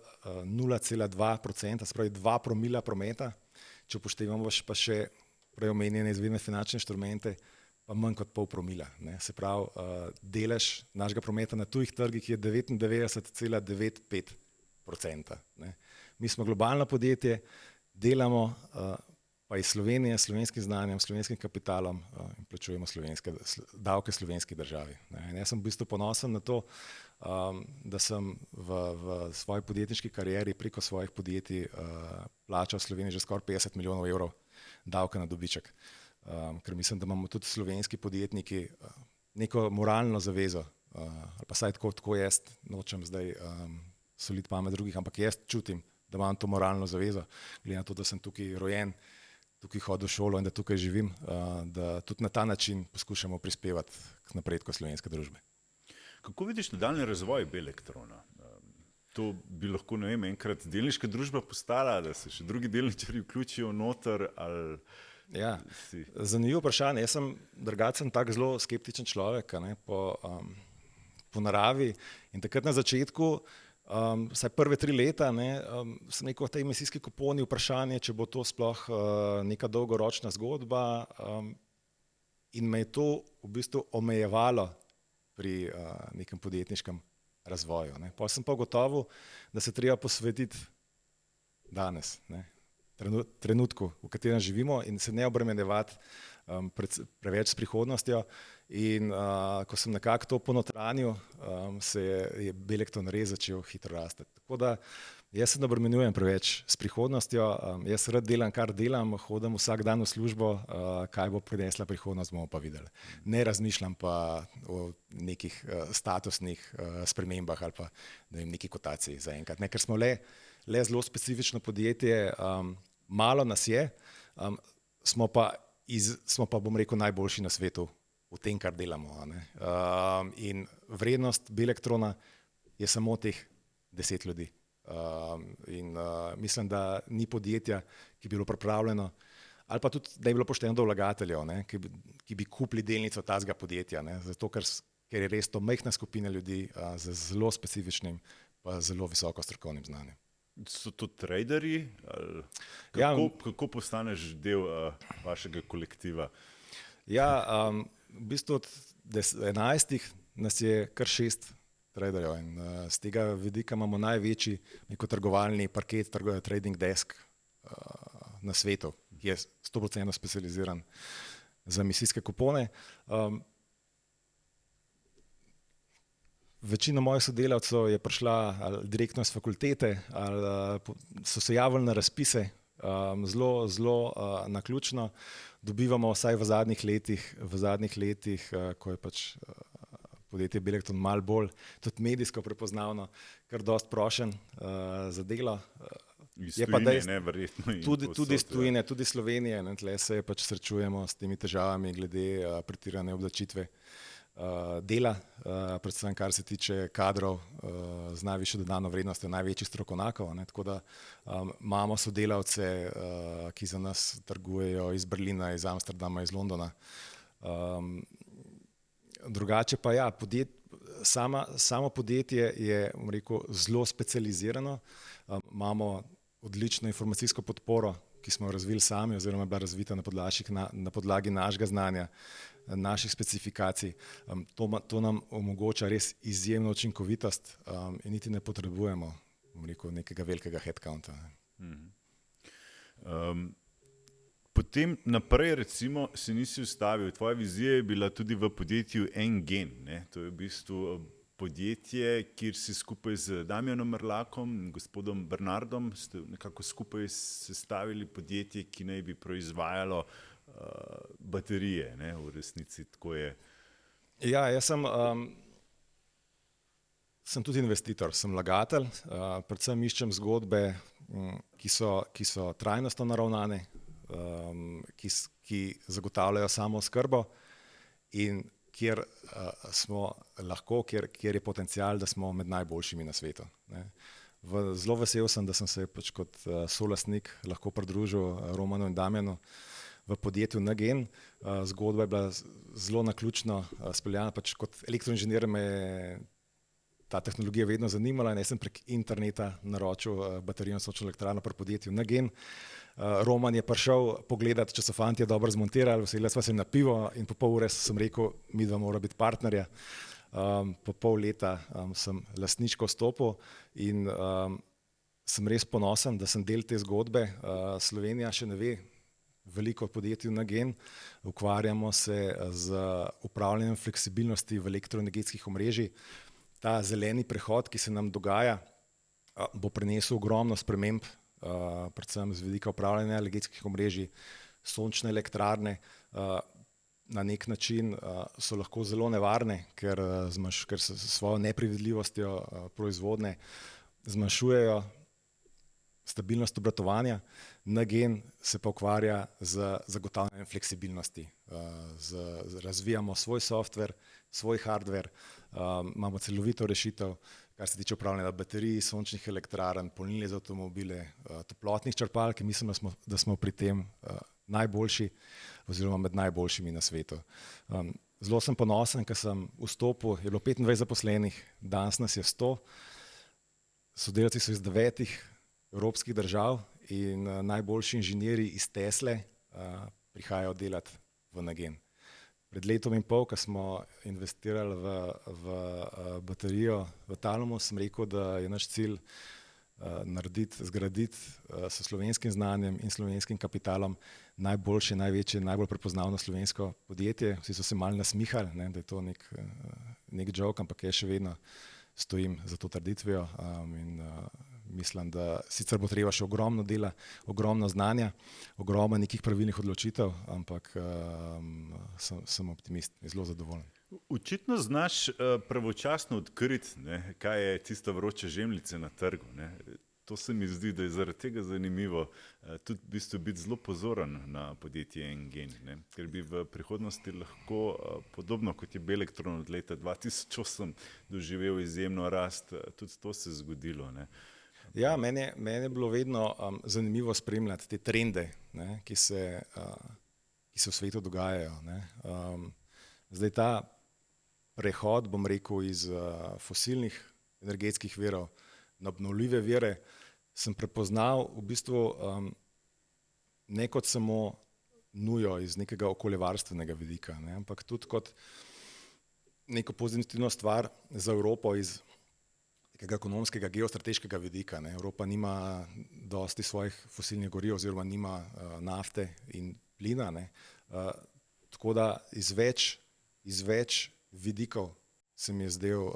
0,2%, spravi 2 promila prometa, če upoštevamo pa še prej omenjene izvedbene finančne inštrumente, pa manj kot pol promila. Ne. Se pravi, delež našega prometa na tujih trgih je 99,95%. Ne. Mi smo globalno podjetje, delamo pa iz Slovenije, slovenskim znanjem, slovenskim kapitalom in plačujemo davke slovenski državi. In jaz sem v bistvu ponosen na to, da sem v svoji podjetniški karieri preko svojih podjetij plačal v Sloveniji že skoraj 50 milijonov evrov davka na dobiček. Ker mislim, da imamo tudi slovenski podjetniki neko moralno zavezo, ali pa saj tako jaz nočem zdaj soliti pamet drugih, ampak jaz čutim, da imam to moralno zavezo, glede na to, da sem tukaj rojen, tukaj hodil v šolo in da tukaj živim, da tudi na ta način poskušamo prispevati k napredku slovenske družbe. Kako vidiš nadaljnji razvoj Belektrona? To bi lahko, ne vem, enkrat delniška družba postala, da se še drugi delničarji vključijo noter ali... Ja, zanimivo vprašanje. Jaz sem drugačen tak zelo skeptičen človek, ne, po naravi in takrat na začetku vsaj prve 3 leta, sem rekel, te emisijski kuponi, vprašanje, če bo to sploh neka dolgoročna zgodba in me je to v bistvu omejevalo pri nekem podjetniškem razvoju. Ne. Potem sem pa ugotovil, da se treba posvetiti danes, ne, trenutku, v katerem živimo in se ne obremenjevati preveč s prihodnostjo. In ko sem nekako to ponotranil, se je Belektron res začel hitro rasti. Tako da jaz se ne obremenjujem preveč s prihodnostjo, jaz rad delam, kar delam, hodim vsak dan v službo, kaj bo prinesla prihodnost, bomo pa videli. Ne razmišljam pa o nekih statusnih spremembah ali pa neki kotaciji zaenkrat. Ker smo le zelo specifično podjetje, malo nas je, smo pa, bom rekel, najboljši na svetu v tem, kar delamo. In vrednost Belektrona je samo teh 10 ljudi. In mislim, da ni podjetja, ki bi bilo pripravljeno, ali pa tudi, da je bilo pošteno do vlagateljev, ki bi kupili delnico tazga podjetja, zato ker je res to majhna skupina ljudi z zelo specifičnim pa zelo visoko strokovnim znanjem. So to traderji? Kako postaneš del vašega kolektiva? Ja, v bistvu od 11 nas je kar 6 traderjev in z tega vidika imamo največji trgovalni parket, trading desk na svetu, ki je 100% specializiran za emisijske kupone. Večina mojih sodelavcev je prišla ali direktno iz fakultete, ali so se javili na razpise, zelo naključno. Dobivamo vsaj v zadnjih letih, ko je pač podjetje Belektron malo bolj tudi medijsko prepoznavno, kar dosti prošen za delo. Je pa dejstvo, verjetno. Tudi iz tujine, tudi Slovenije, tle se pač srečujemo s temi težavami glede pretirane obdavčitve dela, predvsem kar se tiče kadrov z najvišjo dodano vrednostjo, največjih strokovnjakov, tako da imamo sodelavce, ki za nas trgujejo iz Berlina, iz Amsterdama, iz Londona. Drugače pa ja, samo podjetje je, rekel, zelo specializirano. Imamo odlično informacijsko podporo, ki smo jo razvili sami oziroma je bila razvita na podlagi našega znanja, naših specifikacij. To nam omogoča res izjemno učinkovitost in niti ne potrebujemo, rekel, nekega velikega headcounta. Potem naprej, recimo, se nisi ustavil. Tvoja vizija je bila tudi v podjetju Engen. To je v bistvu podjetje, kjer si skupaj z Damjanom Mrlakom, gospodom Bernardom, ste nekako skupaj sestavili podjetje, ki naj bi proizvajalo baterije. V resnici tako je. Ja, jaz sem tudi investitor, sem vlagatelj, predvsem iščem zgodbe, ki so trajnostno naravnane, ki zagotavljajo samooskrbo in kjer smo lahko, kjer je potencial, da smo med najboljšimi na svetu. Zelo vesel sem, da sem se pač kot solastnik lahko pridružil Romanu in Damjanu v podjetju Engen. Zgodba je bila zelo naključno speljana, pač kot elektroinženir me je ta tehnologija vedno zanimala in jaz sem prek interneta naročil baterijo in sončno elektrarno pri podjetju Engen. Roman je prišel pogledati, če so fantje dobro zmontirali, usedla sva se na pivo in po pol ure sem rekel, midva mora biti partnerja. Po pol leta sem lastniško vstopil in sem res ponosen, da sem del te zgodbe. Slovenija še ne ve veliko o podjetju Engen. Ukvarjamo se z upravljanjem fleksibilnosti v elektroenergetskih omrežjih. Ta zeleni prehod, ki se nam dogaja, bo prinesel ogromno sprememb, predvsem z vidika upravljanja energetskih omrežij. Sončne elektrarne na nek način so lahko zelo nevarne, ker s svojo neprevidljivostjo proizvodnje zmanjšujejo stabilnost obratovanja. Engen se pa ukvarja z zagotavljanjem fleksibilnosti. Razvijamo svoj softver, svoj hardver, imamo celovito rešitev, kar se tiče upravljanja baterij, sončnih elektrarn, polnilnic za avtomobile, toplotnih črpalk. Mislim, da smo pri tem najboljši oziroma med najboljšimi na svetu. Zelo sem ponosen, ker sem vstopil, je bilo 25 zaposlenih, danes nas je 100. Sodelavci so iz 9 evropskih držav in najboljši inženirji iz Tesle prihajajo delati v Engen. Pred letom in pol, ko smo investirali v baterijo v Talumu, sem rekel, da je naš cilj zgraditi s slovenskim znanjem in slovenskim kapitalom najboljše, največje, najbolj prepoznavno slovensko podjetje. Vsi so se malo nasmihali, da je to nek joke, ampak jaz še vedno stojim za to trditvijo in mislim, da sicer bo treba še ogromno dela, ogromno znanja, ogromno nekih pravilnih odločitev, ampak sem optimist in zelo zadovoljen. Očitno znaš pravočasno odkriti, kaj je tista vroča žemljica na trgu. To se mi zdi, da je zaradi tega zanimivo tudi v bistvu biti zelo pozoren na podjetje Engen, ker bi v prihodnosti lahko, podobno kot je Belektron od leta 2008 doživel izjemno rast, tudi to se zgodilo. Ja, meni je bilo vedno zanimivo spremljati te trende, ki se v svetu dogajajo. Zdaj ta prehod, bom rekel, iz fosilnih energetskih virov na obnovljive vire sem prepoznal v bistvu ne kot samo nujo iz nekega okoljevarstvenega vidika, ampak tudi kot neko pozitivno stvar za Evropo iz nekega ekonomskega, geostrateškega vidika. Evropa nima dosti svojih fosilnih goriv oziroma nima nafte in plina. Tako da iz več vidikov se mi je zdel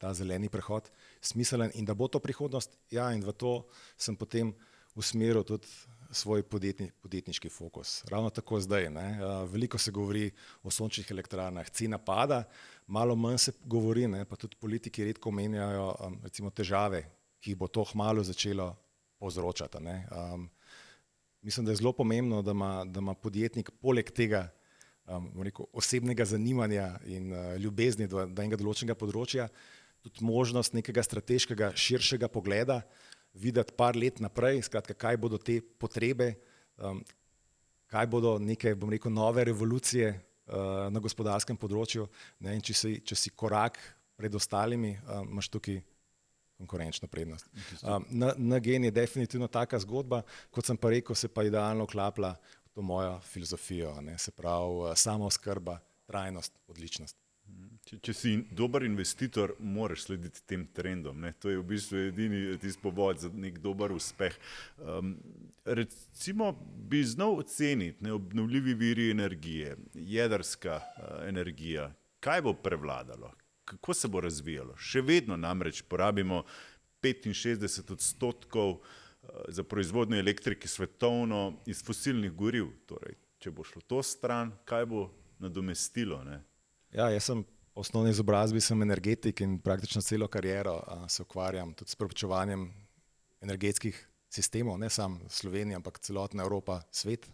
ta zeleni prehod smiselen in da bo to prihodnost. Ja, in v to sem potem usmeril tudi svoj podjetniški fokus. Ravno tako zdaj. Ne? Veliko se govori o sončnih elektrarnah, cena pada, malo manj se govori, ne? Pa tudi politiki redko omenjajo recimo težave, ki jih bo to kmalu začelo povzročati. Ne? Mislim, da je zelo pomembno, da ima podjetnik poleg tega osebnega zanimanja in ljubezni do enega določenega področja tudi možnost nekega strateškega, širšega pogleda, videti par let naprej, skratka, kaj bodo te potrebe, kaj bodo neke, bom rekel, nove revolucije na gospodarskem področju, ne, in če si korak pred ostalimi, imaš tukaj konkurenčno prednost. NGEN je definitivno taka zgodba, kot sem pa rekel, se pa idealno vklapla v to mojo filozofijo, ne, se pravi samooskrba, trajnost, odličnost. Če si dober investitor, moraš slediti tem trendom. Ne? To je v bistvu edini tisti povod za nek dober uspeh. Recimo bi znal oceniti obnovljivi viri energije, jedrska energija. Kaj bo prevladalo? Kako se bo razvijalo? Še vedno namreč porabimo 65% za proizvodnjo elektrike svetovno iz fosilnih goriv. Torej, če bo šlo to stran, kaj bo nadomestilo? Ne? Ja, jaz sem po osnovni izobrazbi sem energetik in praktično celo kariero se ukvarjam tudi s preučevanjem energetskih sistemov, ne samo Slovenija, ampak celotna Evropa, svet.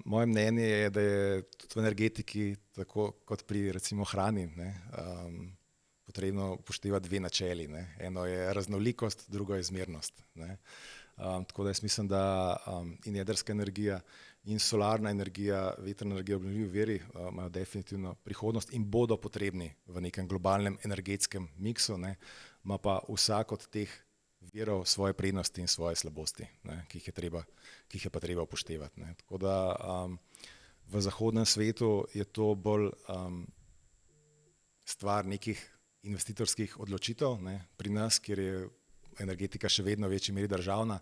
Moje mnenje je, da je tudi v energetiki, tako kot pri recimo hrani, ne, potrebno upoštevati dve načeli. Ne. Eno je raznolikost, drugo je zmernost. Ne. Tako da jaz mislim, da in jedrska energija in solarna energija, vetrna energija, obnovljivi viri imajo definitivno prihodnost in bodo potrebni v nekem globalnem energetskem miksu, ne, ima pa vsak od teh virov svoje prednosti in svoje slabosti, ne, ki jih je pa treba upoštevati. Ne. Tako da v zahodnem svetu je to bolj stvar nekih investitorskih odločitev, ne. Pri nas, kjer je energetika še vedno v večji meri državna,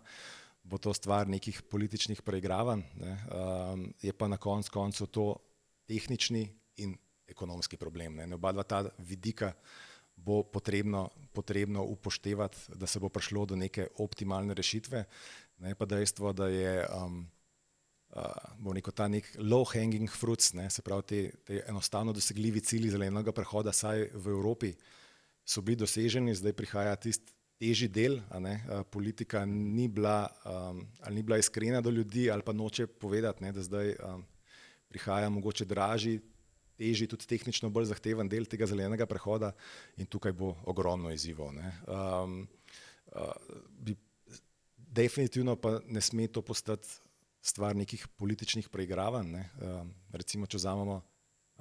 bo to stvar nekih političnih preigravanj, ne. Je pa na koncu to tehnični in ekonomski problem. Ne. Oba dva ta vidika bo potrebno upoštevati, da se bo prišlo do neke optimalne rešitve. Ne, pa dejstvo, da je ta nek low hanging fruits, ne, se pravi te enostavno dosegljivi cilji zelenega prehoda, saj v Evropi so bili doseženi, zdaj prihaja tisti težji del, politika ni bila iskrena do ljudi ali pa noče povedati, ne, da zdaj prihaja mogoče dražji, težji, tudi tehnično bolj zahteven del tega zelenega prehoda in tukaj bo ogromno izzivov. Definitivno pa ne sme to postati stvar nekih političnih preigravanj. Ne. Recimo, če vzamemo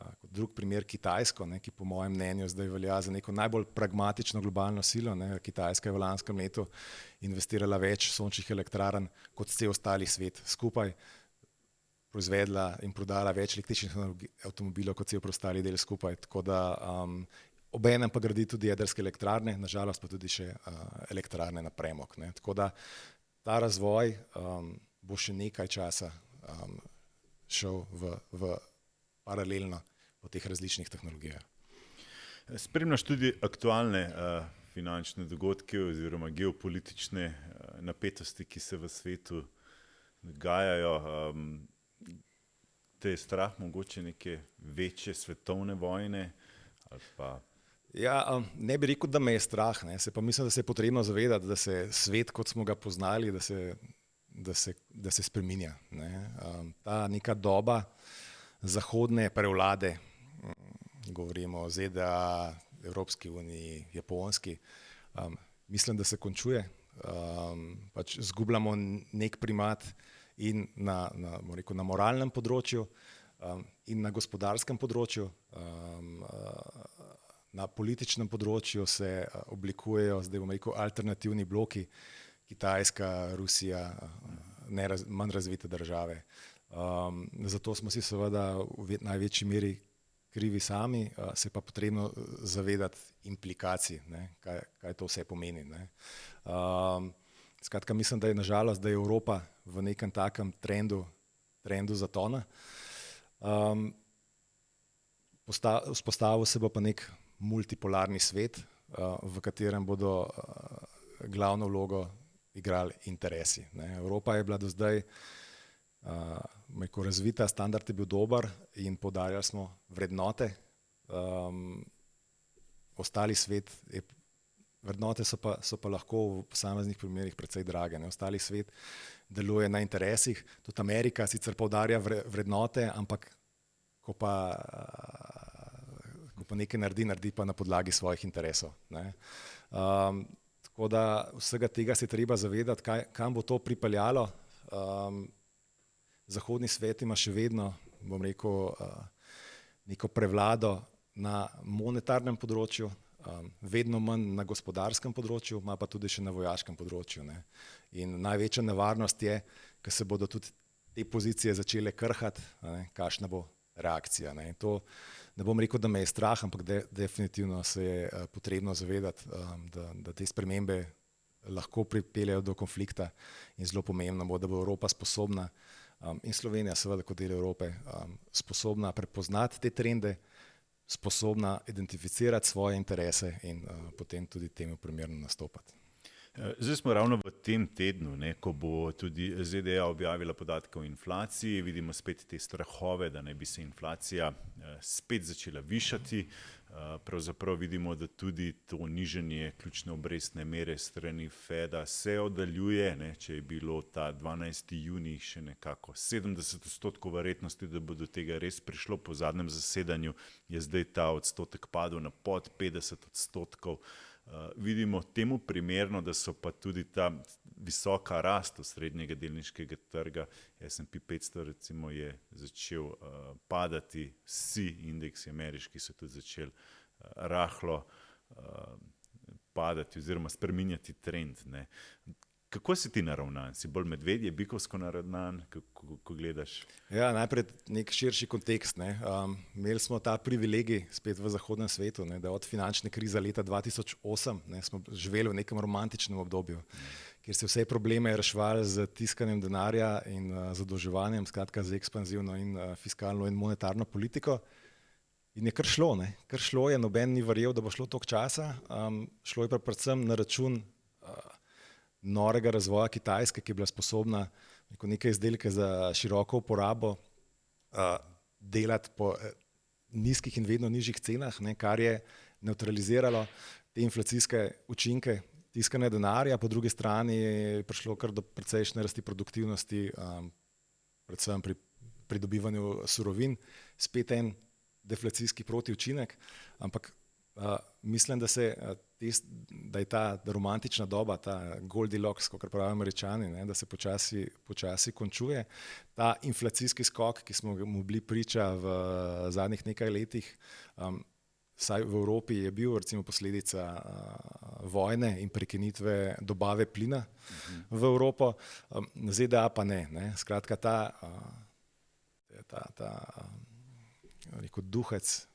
kot drug primer Kitajsko, ne, ki po mojem mnenju zdaj velja za neko najbolj pragmatično globalno silo. Ne. Kitajska je v lanskem letu investirala več sončnih elektrarn kot cel ostali svet skupaj, proizvedla in prodala več električnih avtomobilov kot cel preostali del skupaj. Tako da obenem pa gradi tudi jedrske elektrarne, nažalost pa tudi še elektrarne na premog. Ne. Tako da ta razvoj bo še nekaj časa šel v paralelno po teh različnih tehnologijah. Spremljaš tudi aktualne finančne dogodke oziroma geopolitične napetosti, ki se v svetu dogajajo. Te je strah mogoče neke večje svetovne vojne? Ali pa... Ja, ne bi rekel, da me je strah, ne. Se pa mislim, da se je potrebno zavedati, da se svet, kot smo ga poznali, da se spreminja. Ne. Ta neka doba zahodne prevlade, govorimo o ZDA, Evropski uniji, Japonski, mislim, da se končuje. Pač zgubljamo nek primat in na moralnem področju in na gospodarskem področju. Na političnem področju se oblikujejo, zdaj bom rekel, alternativni bloki, Kitajska, Rusija, manj razvite države. Zato smo si seveda v največji meri krivi sami, se pa potrebno zavedati implikacij, ne, kaj to vse pomeni. Ne. Skratka, mislim, da je nažalost, da je Evropa v nekem takem trendu zatona. Vzpostavil se bo pa nek multipolarni svet, v katerem bodo glavno vlogo igrali interesi. Evropa je bila do zdaj razvita, standard je bil dober in poudarjali smo vrednote. Ostali svet, vrednote so pa lahko v posameznih primerih precej drage. Ostali svet deluje na interesih, tudi Amerika sicer poudarja vrednote, ampak ko pa nekaj naredi pa na podlagi svojih interesov. Tako da vsega tega se je treba zavedati, kam bo to pripeljalo. Zahodni svet ima še vedno, bom rekel, neko prevlado na monetarnem področju, vedno manj na gospodarskem področju, ima pa tudi še na vojaškem področju. In največja nevarnost je, ko se bodo tudi te pozicije začele krhati, kakšna bo reakcija. In to ne bom rekel, da me je strah, ampak definitivno se je potrebno zavedati, da te spremembe lahko pripeljejo do konflikta in zelo pomembno bo, da bo Evropa sposobna in Slovenija seveda kot del Evrope sposobna prepoznati te trende, sposobna identificirati svoje interese in potem tudi temu primerno nastopati. Zdaj smo ravno v tem tednu, ko bo tudi ZDA objavila podatke o inflaciji, vidimo spet te strahove, da naj bi se inflacija spet začela višati. Pravzaprav vidimo, da tudi to nižanje ključne obrestne mere strani Feda se oddaljuje, če je bilo ta 12. junij še nekako 70% verjetnosti, da bo do tega res prišlo po zadnjem zasedanju, je zdaj ta odstotek padel na pod 50%. Vidimo temu primerno, da so pa tudi ta visoka rast osrednjega delniškega trga, S&P 500 recimo je začel padati, vsi indeksi ameriški so tudi začeli rahlo padati oziroma spreminjati trend. Kako si ti naravnan? Si bolj medvedje, bikovsko naravnan, ko gledaš? Ja, najprej nek širši kontekst. Imeli smo ta privilegij spet v zahodnem svetu, da od finančne krize leta 2008 smo živeli v nekem romantičnem obdobju, kjer se vse probleme reševali z tiskanjem denarja in zadolževanjem, skratka z ekspanzivno in fiskalno in monetarno politiko. In je kar šlo je, noben ni verjel, da bo šlo toliko časa, šlo je pa predvsem na račun norega razvoja Kitajske, ki je bila sposobna neke izdelke za široko uporabo delati po nizkih in vedno nižjih cenah, kar je nevtraliziralo te inflacijske učinke tiskanja denarja, po drugi strani je prišlo kar do precejšnje rasti produktivnosti, predvsem pri pridobivanju surovin, spet en deflacijski protiučinek, ampak mislim, da je ta romantična doba, ta Goldilocks, kot pravijo Američani, da se počasi končuje. Ta inflacijski skok, ki smo mu bili priča v zadnjih nekaj letih, vsaj v Evropi je bil recimo posledica vojne in prekinitve dobave plina v Evropo, ZDA pa ne. Skratka, ta duhec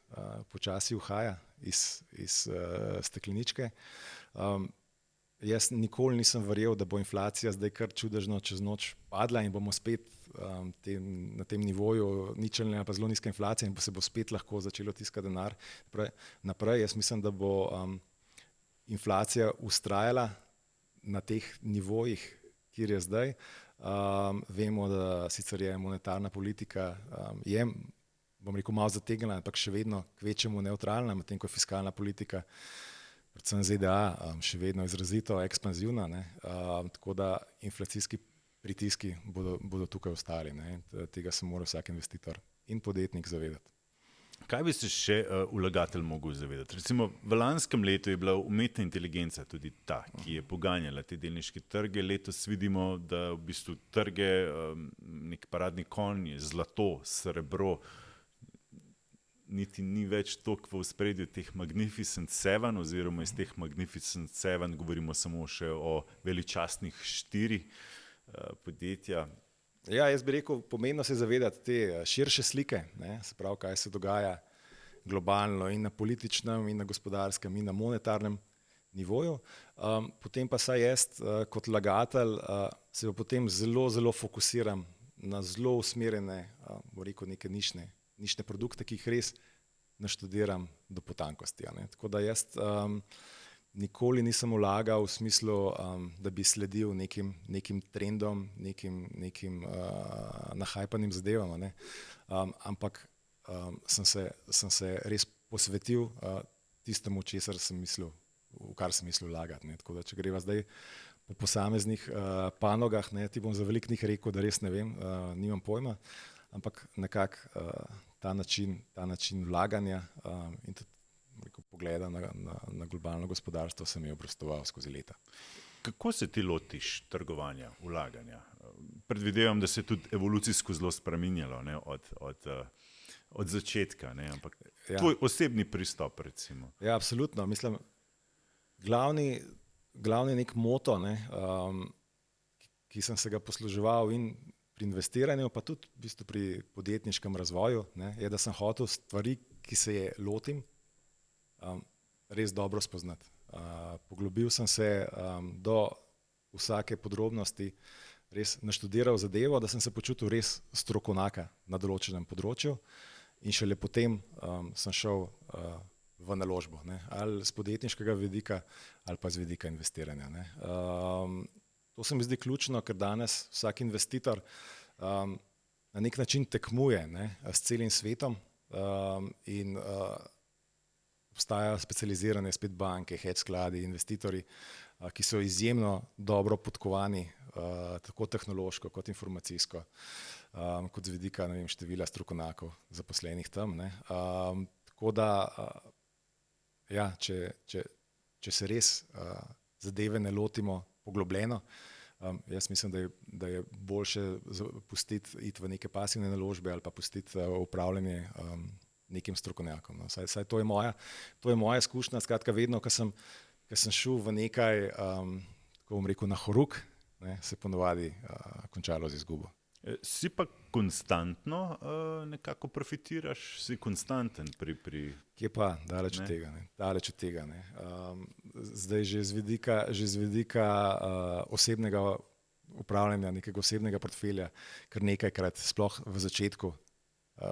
počasi uhaja iz stekleničke. Jaz nikoli nisem verjel, da bo inflacija zdaj kar čudežno čez noč padla in bomo spet na tem nivoju ničelne pa zelo nizke inflacije in se bo spet lahko začelo tiskati denar naprej. Jaz mislim, da bo inflacija vztrajala na teh nivojih, kjer je zdaj. Vemo, da sicer je monetarna politika bom rekel, malo zategnila, ampak še vedno kvečjemu nevtralna, medtem ko fiskalna politika, predvsem ZDA, še vedno izrazito ekspanzivna, tako da inflacijski pritiski bodo tukaj ostali. Tega se mora vsak investitor in podjetnik zavedati. Kaj bi se še vlagatelj mogel zavedati? Recimo v lanskem letu je bila umetna inteligenca tudi ta, ki je poganjala te delniške trge. Letos vidimo, da v bistvu trge, nek paradni konj je zlato, srebro, niti ni več toliko v ospredju teh Magnificent Seven, oziroma iz teh Magnificent Seven govorimo samo še o veličastnih 4 podjetja. Ja, jaz bi rekel, pomembno se zavedati te širše slike, se pravi, kaj se dogaja globalno in na političnem, in na gospodarskem, in na monetarnem nivoju. Potem pa saj jaz kot vlagatelj se potem zelo, zelo fokusiram na zelo usmerjene, bom rekel, neke nišne produkte, ki jih res naštudiram do potankosti. Tako da jaz nikoli nisem vlagal v smislu, da bi sledil nekim trendom, nekim nahajpanim zadevam, ampak sem se res posvetil tistemu, v kar sem mislil vlagati. Tako da, če greva zdaj po posameznih panogah, ti bom za veliko njih rekel, da res ne vem, nimam pojma, ampak nekako ta način vlaganja in tudi pogleda na globalno gospodarstvo sem je obrestoval skozi leta. Kako se ti lotiš trgovanja, vlaganja? Predvidevam, da se je tudi evolucijsko zelo spreminjalo od začetka, ampak tvoj osebni pristop, recimo. Ja, absolutno. Mislim, glavni nek moto, ki sem se ga posluževal in pri investiranju, pa tudi v bistvu pri podjetniškem razvoju, je, da sem hotel stvari, ki se je lotim, res dobro spoznati. Poglobil sem se do vsake podrobnosti, res naštudiral zadevo, da sem se počutil res strokovnjaka na določenem področju in šele potem sem šel v naložbo, ali z podjetniškega vidika ali pa z vidika investiranja. To se mi zdi ključno, ker danes vsak investitor na nek način tekmuje s celim svetom in obstajajo specializirane spet banke, hedge skladi, investitorji, ki so izjemno dobro podkovani tako tehnološko kot informacijsko, kot z vidika števila strokovnjakov zaposlenih tam. Tako da, ja, če se res zadeve ne lotimo poglobljeno, jaz mislim, da je boljše iti v neke pasivne naložbe ali pa pustiti upravljanje nekim strokovnjakom. Saj to je moja izkušnja. Skratka, vedno, ko sem šel v nekaj, ko bom rekel, na horuk, se ponovadi končalo z izgubo. Si pa konstantno nekako profitiraš, si konstanten pri... Kje pa? Daleč od tega. Daleč od tega. Zdaj že z vidika osebnega upravljanja, nekega osebnega portfelja, kar nekajkrat, sploh v začetku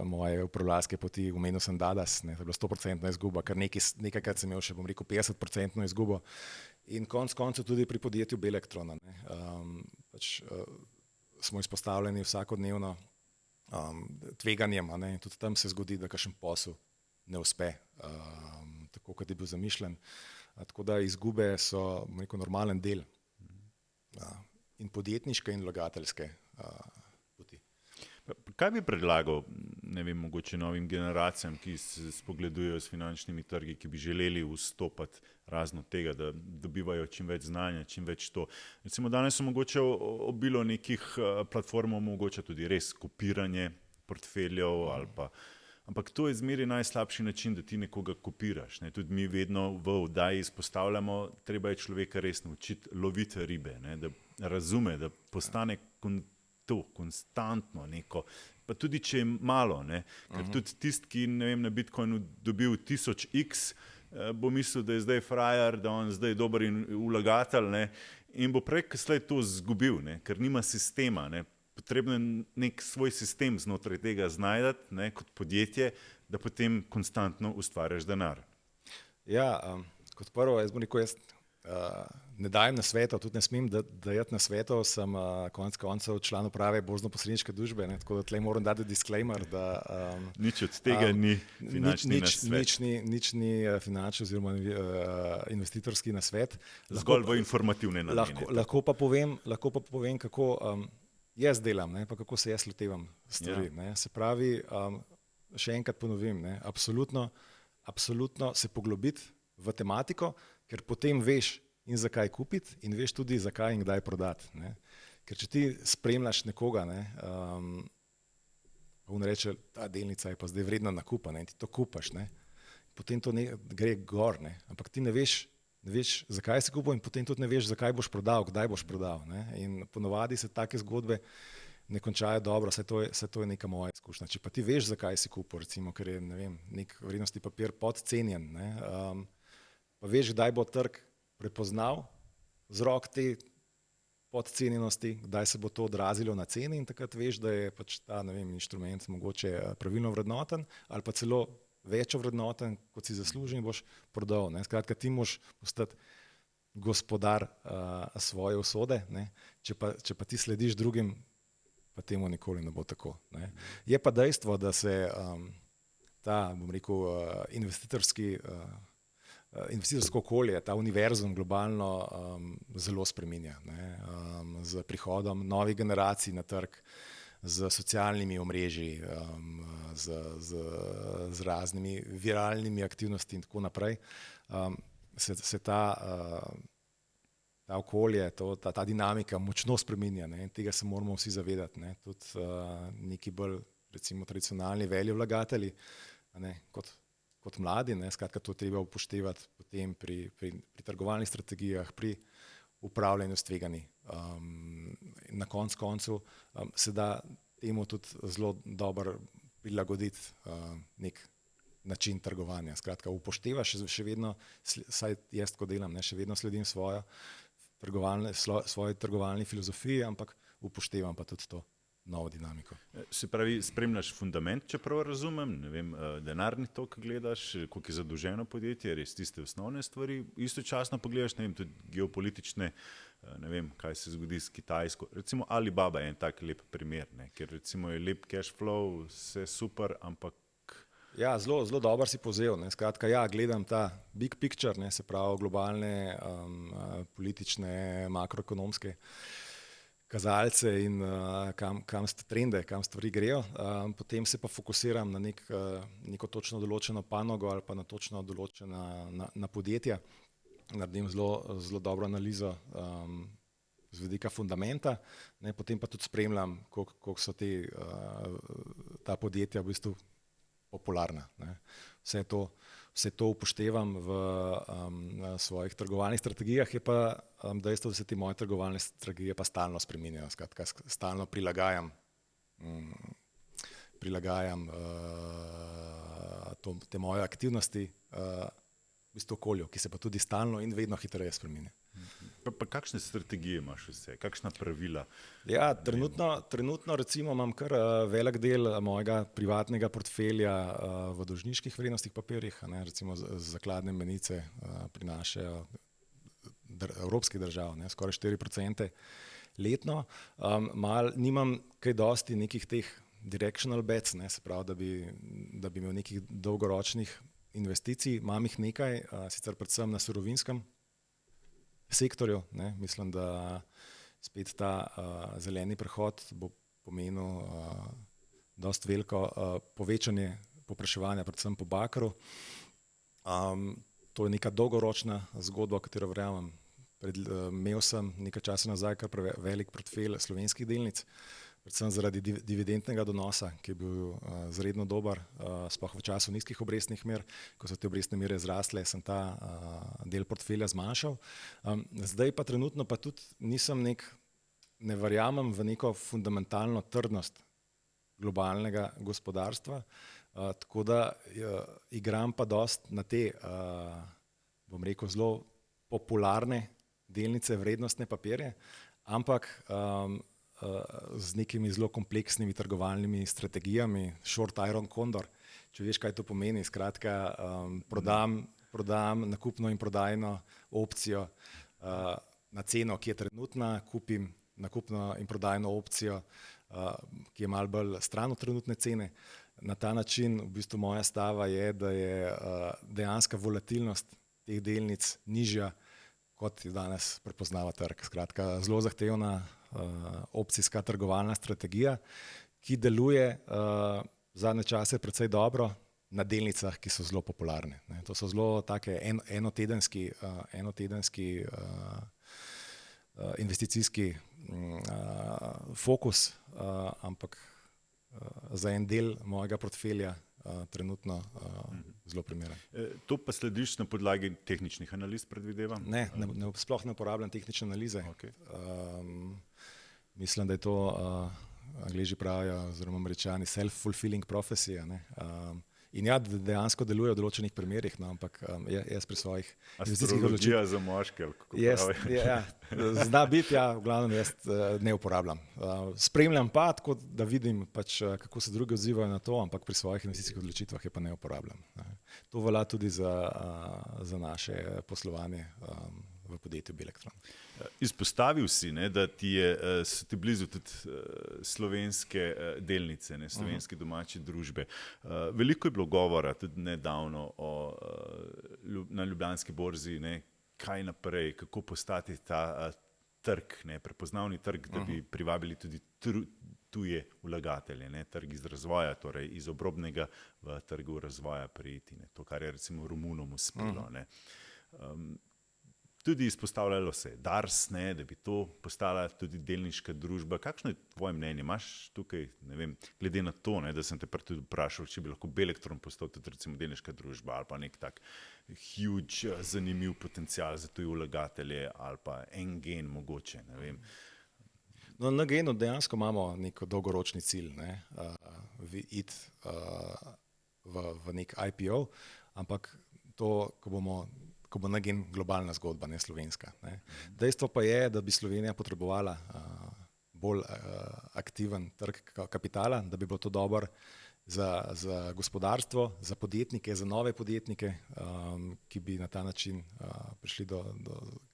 moje upravljalske poti, omenil sem Dadas, to je bila 100% izguba, kar nekajkrat sem imel še, bom rekel, 50% izgubo. In konec koncev tudi pri podjetju Belektrona. Smo izpostavljeni vsakodnevno tveganjem, in tudi tam se zgodi, da kakšen posel ne uspe, tako kot je bil zamišljen. Tako da izgube so, bom rekel, normalen del in podjetniške in vlagateljske poti. Kaj bi predlagal, ne vem, mogoče novim generacijam, ki se spogledujejo s finančnimi trgi, ki bi želeli vstopati razno tega, da dobivajo čim več znanja, čim več to. Recimo danes so mogoče obilo nekih platform omogoča tudi res kopiranje portfeljev ali pa, ampak to je zmeraj najslabši način, da ti nekoga kopiraš. Tudi mi vedno v oddaji izpostavljamo, treba je človeka res naučiti loviti ribe, da razume, da postane to konstantno neko, pa tudi če je malo, ker tudi tisti, ki na Bitcoinu dobil 1000x, bo mislil, da je zdaj frajer, da on zdaj dober vlagatelj, in bo prej slej to zgubil, ker nima sistema. Potrebno je nek svoj sistem znotraj tega znajdati kot podjetje, da potem konstantno ustvarjaš denar. Ja, kot prvo, jaz bom rekel, ne dajem nasvetov, tudi ne smem dajati nasvetov, sem konec koncev član uprave borzno-posredniške družbe, tako da tle moram dati disclaimer, da nič od tega ni finančni nasvet. Nič ni finančni oziroma investitorski nasvet. Zgolj v informativne namene. Lahko pa povem, kako jaz delam, pa kako se jaz lotevam stvari. Se pravi, še enkrat ponovim, absolutno se poglobiti v tematiko, ker potem veš in zakaj kupiti in veš tudi zakaj in kdaj prodati. Ker če ti spremljaš nekoga, on reče, ta delnica je pa zdaj vredna nakupa, in ti to kupaš, potem to gre gor, ampak ti ne veš, zakaj si kupil in potem tudi ne veš, zakaj boš prodal, kdaj boš prodal. In ponovadi se take zgodbe ne končajo dobro, saj to je neka moja izkušnja. Če pa ti veš, zakaj si kupil, recimo, ker je nek vrednostni papir podcenjen, pa veš, kdaj bo trg prepoznal vzrok te podcenjenosti, kdaj se bo to odrazilo na ceni in takrat veš, da je pač ta inštrument mogoče pravilno vrednoten ali pa celo več ovrednoten, kot si zaslužil in boš prodal. Ne. Skratka, ti moraš postati gospodar svoje usode, ne. Če pa ti slediš drugim, pa temu nikoli ne bo tako. Ne. Je pa dejstvo, da se ta, bom rekel, investitorsko okolje, ta univerzum globalno zelo spreminja. Ne. Z prihodom novih generacij na trg, z socialnimi omrežji, z raznimi viralnimi aktivnostmi in tako naprej, se ta okolje, ta dinamika močno spreminja, ne, in tega se moramo vsi zavedati. Ne. Tudi neki bolj recimo tradicionalni velji vlagatelji, ne, kot mladi, ne, skratka to treba upoštevati potem pri trgovalnih strategijah, pri upravljanju s tveganji. Na koncu se da temu tudi zelo dobro prilagoditi nek način trgovanja. Skratka, upoštevaš še vedno, saj jaz tako delam, ne, še vedno sledim svoji trgovalni filozofiji, ampak upoštevam pa tudi to novo dinamiko. Se pravi, spremljaš fundament, če prav razumem, ne vem, denarni tok gledaš, koliko je zadolženo podjetje, res tiste osnovne stvari, istočasno pogledaš, ne vem, tudi geopolitične, ne vem, kaj se zgodi s Kitajsko. Recimo Alibaba je en tak lep primer, ne, ker recimo je lep cash flow, vse super, ampak ja, zelo dobro si povzel. Ne. Skratka, ja, gledam ta big picture, ne, se pravi globalne, politične, makroekonomske kazalce in kam trende, kam stvari grejo. Potem se pa fokusiram na neko točno določeno panogo ali pa na točno določena podjetja. Naredim zelo dobro analizo z vidika fundamenta, ne, potem pa tudi spremljam, koliko so ta podjetja v bistvu popularna. Ne. Vse to upoštevam v svojih trgovalnih strategijah, je pa dejstvo, da se te moje trgovalne strategije pa stalno spreminjajo. Skratka, stalno prilagajam te moje aktivnosti v bistvu okolju, ki se pa tudi stalno in vedno hitreje spreminja. Pa kakšne strategije imaš vse, kakšna pravila? Ja, trenutno recimo imam kar velik del mojega privatnega portfelja v dolžniških vrednostnih papirjih, ne, recimo zakladne menice prinašajo evropskih držav, ne, skoraj 4% letno. Nimam kaj dosti nekih teh directional bets, ne, se pravi, da bi imel nekih dolgoročnih investicij, imam jih nekaj, sicer predvsem na surovinskem sektorju, ne. Mislim, da spet ta zeleni prehod bo pomenil dosti veliko povečanje povpraševanja, predvsem po bakru. To je neka dolgoročna zgodba, v katero verjamem. Imel sem nekaj časa nazaj kar velik portfelj slovenskih delnic, predvsem zaradi dividendnega donosa, ki je bil izredno dober, sploh v času nizkih obrestnih mer. Ko so te obrestne mere zrastle, sem ta del portfelja zmanjšal. Zdaj pa trenutno pa tudi ne verjamem v neko fundamentalno trdnost globalnega gospodarstva, tako da igram pa dosti na te, bom rekel, zelo popularne delnice, vrednostne papirje, ampak z nekimi zelo kompleksnimi trgovalnimi strategijami, short iron condor, če veš, kaj to pomeni. Skratka, prodam nakupno in prodajno opcijo na ceno, ki je trenutna, kupim nakupno in prodajno opcijo, ki je malo bolj stran od trenutne cene. Na ta način v bistvu moja stava je, da je dejanska volatilnost teh delnic nižja, kot jo danes prepoznava trg. Skratka, zelo zahtevna opcijska trgovalna strategija, ki deluje zadnje čase precej dobro na delnicah, ki so zelo popularne. Ne. To so zelo take enotedenski investicijski fokus, ampak za en del mojega portfelja trenutno zelo primeren. To pa slediš na podlagi tehničnih analiz, predvidevam? Ne, sploh ne uporabljam tehnične analize. Okay. Mislim, da je to, Angleži pravijo, oziroma Američani, self-fulfilling prophecy, ne. In ja, dejansko deluje v določenih primerih, no, ampak jaz pri svojih investicijskih Astrologija za moške, ali kako pravi. Zna biti, v glavnem jaz ne uporabljam. Spremljam pa, tako da vidim, pač, kako se drugi odzivajo na to, ampak pri svojih investicijskih odločitvah je pa ne uporabljam. To velja tudi za naše poslovanje v podjetju Belektron. Izpostavil si, ne, da so ti blizu tudi slovenske delnice, ne, slovenske domače družbe. Veliko je bilo govora tudi nedavno na Ljubljanski borzi, ne, kaj naprej, kako postati ta trg, ne, prepoznavni trg, da bi privabili tudi tuje vlagatelje, ne, trg iz razvoja, torej iz obrobnega v trgu razvoja prejiti, ne, to, kar je recimo Romunom uspelo. Ne. Tudi izpostavljalo se je Dars, ne, da bi to postala tudi delniška družba. Kakšno je tvoje mnenje? Imaš tukaj, ne vem, glede na to, ne, da sem te tudi vprašal, če bi lahko Belektron postal tudi recimo delniška družba ali pa nek tak huge, zanimiv potencial za tuje vlagatelje ali pa NGen mogoče, ne vem. No, na Genu dejansko imamo nek dolgoročni cilj, ne, iti v nek IPO, ampak to, ko bo na Gen globalna zgodba, ne slovenska. Ne. Dejstvo pa je, da bi Slovenija potrebovala bolj aktiven trg kapitala, da bi bilo to dobro za gospodarstvo, za podjetnike, za nove podjetnike, ki bi na ta način prišli do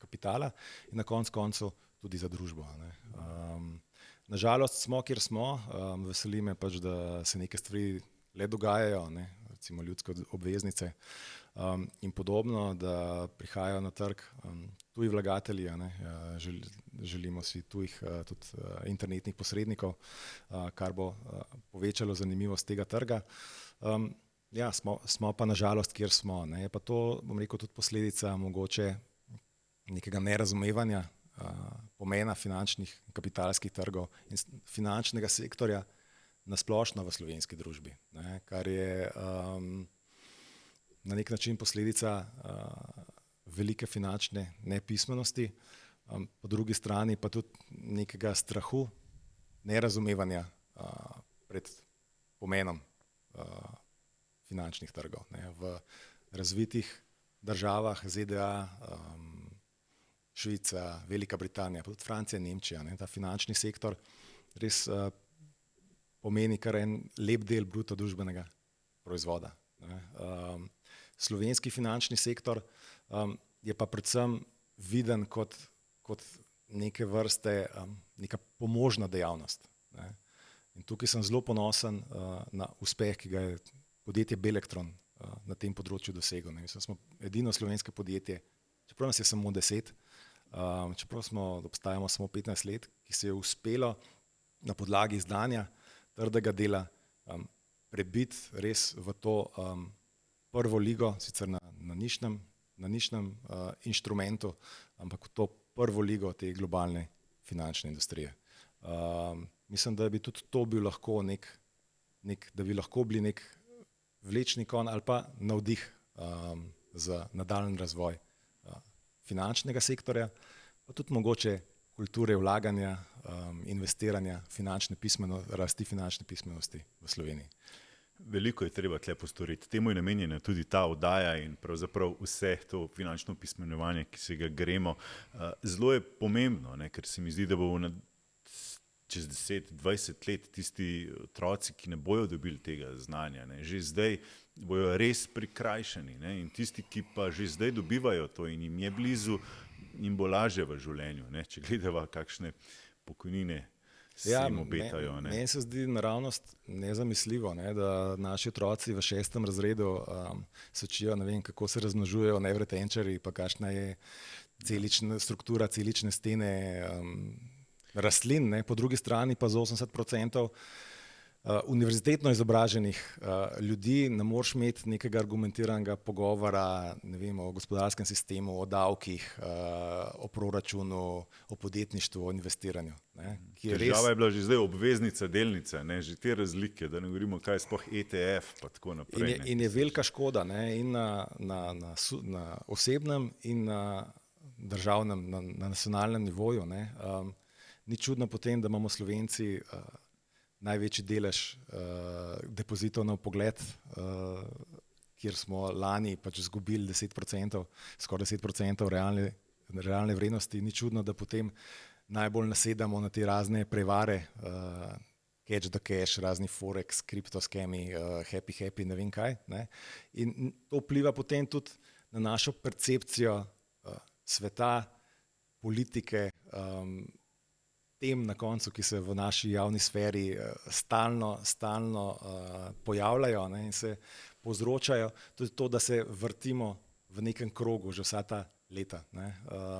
kapitala in na koncu tudi za družbo. Ne. Nažalost smo, kjer smo, veseli me pač, da se neke stvari le dogajajo, ne, recimo ljudske obveznice in podobno, da prihajajo na trg tuji vlagatelji, ne, želimo si tujih tudi internetnih posrednikov, kar bo povečalo zanimivost tega trga. Ja, smo pa nažalost, kjer smo. Ne. Je pa to, bom rekel, tudi posledica mogoče nekega nerazumevanja pomena finančnih kapitalskih trgov in finančnega sektorja nasplošno v slovenski družbi, ne, kar je na nek način posledica velike finančne nepismenosti, po drugi strani pa tudi nekega strahu, nerazumevanja pred pomenom finančnih trgov. Ne. V razvitih državah ZDA, Švica, Velika Britanija, pa tudi Francija in Nemčija, ne, ta finančni sektor res pomeni kar en lep del bruto družbenega proizvoda. Ne. Slovenski finančni sektor je pa predvsem viden kot neke vrste neka pomožna dejavnost. Ne. In tukaj sem zelo ponosen na uspeh, ki ga je podjetje Belektron na tem področju doseglo. Mislim, smo edino slovensko podjetje, čeprav nas je samo 10, čeprav obstajamo samo 15 let, ki se je uspelo na podlagi znanja, trdega dela, prebiti res v to prvo ligo, sicer na nišnem inštrumentu, ampak v to prvo ligo te globalne finančne industrije. Mislim, da bi tudi to bil lahko da bi lahko bili nek vlečni konj ali pa navdih za nadaljnji razvoj finančnega sektorja, pa tudi mogoče kulture vlaganja, investiranja, rasti finančne pismenosti v Sloveniji. Veliko je treba tle postoriti. Temu je namenjena tudi ta oddaja in pravzaprav vse to finančno pismenovanje, ki se ga gremo. Zelo je pomembno, ne, ker se mi zdi, da bo čez 10-20 let tisti otroci, ki ne bojo dobili tega znanja, ne, že zdaj bojo res prikrajšani, ne, in tisti, ki pa že zdaj dobivajo to in jim je blizu, jim bo lažje v življenju, ne, če gledava kakšne pokojnine se jim obetajo. Meni se zdi naravnost nezamisljivo, ne, da naši otroci v 6. razredu se učijo, ne vem, kako se razmnožujejo nevretenčarji, pa kakšna je struktura celične stene rastlin, ne, po drugi strani pa za 80% univerzitetno izobraženih ljudi ne moreš imeti nekega argumentiranega pogovora, ne vem, o gospodarskem sistemu, o davkih, o proračunu, o podjetništvu, o investiranju. Ne, Država je bila že zdaj obveznica, delnica, ne, že te razlike, da ne govorimo, kaj je sploh ETF pa tako naprej. In je velika škoda, ne, in na osebnem in na državnem, na nacionalnem nivoju. Ne. Ni čudno potem, da imamo Slovenci največji delež depozitov na vpogled, kjer smo lani pač izgubili 10%, skoraj 10% realne vrednosti. Ni čudno, da potem najbolj nasedamo na te razne prevare, catch the cash, razni forex, kriptoskemi, happy, ne vem kaj. Ne? In to vpliva potem tudi na našo percepcijo sveta, politike, tem na koncu, ki se v naši javni sferi stalno pojavljajo, ne, in se povzročajo, tudi to, da se vrtimo v nekem krogu že vsa ta leta. Ne.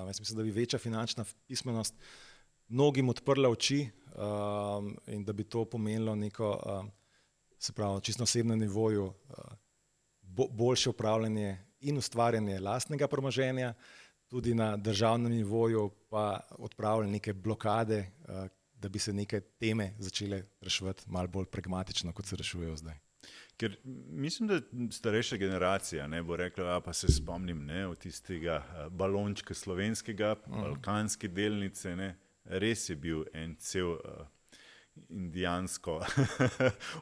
Jaz mislim, da bi večja finančna pismenost mnogim odprla oči in da bi to pomenilo neko, se pravi, čisto osebnem nivoju, boljše upravljanje in ustvarjanje lastnega premoženja, tudi na državnem nivoju pa odpravljali neke blokade, da bi se neke teme začele reševati malo bolj pragmatično, kot se rešujejo zdaj. Ker mislim, da starejša generacija ne bo rekla, pa se spomnim od tistega balončka slovenskega, balkanske delnice, ne, res je bil en cel indijansko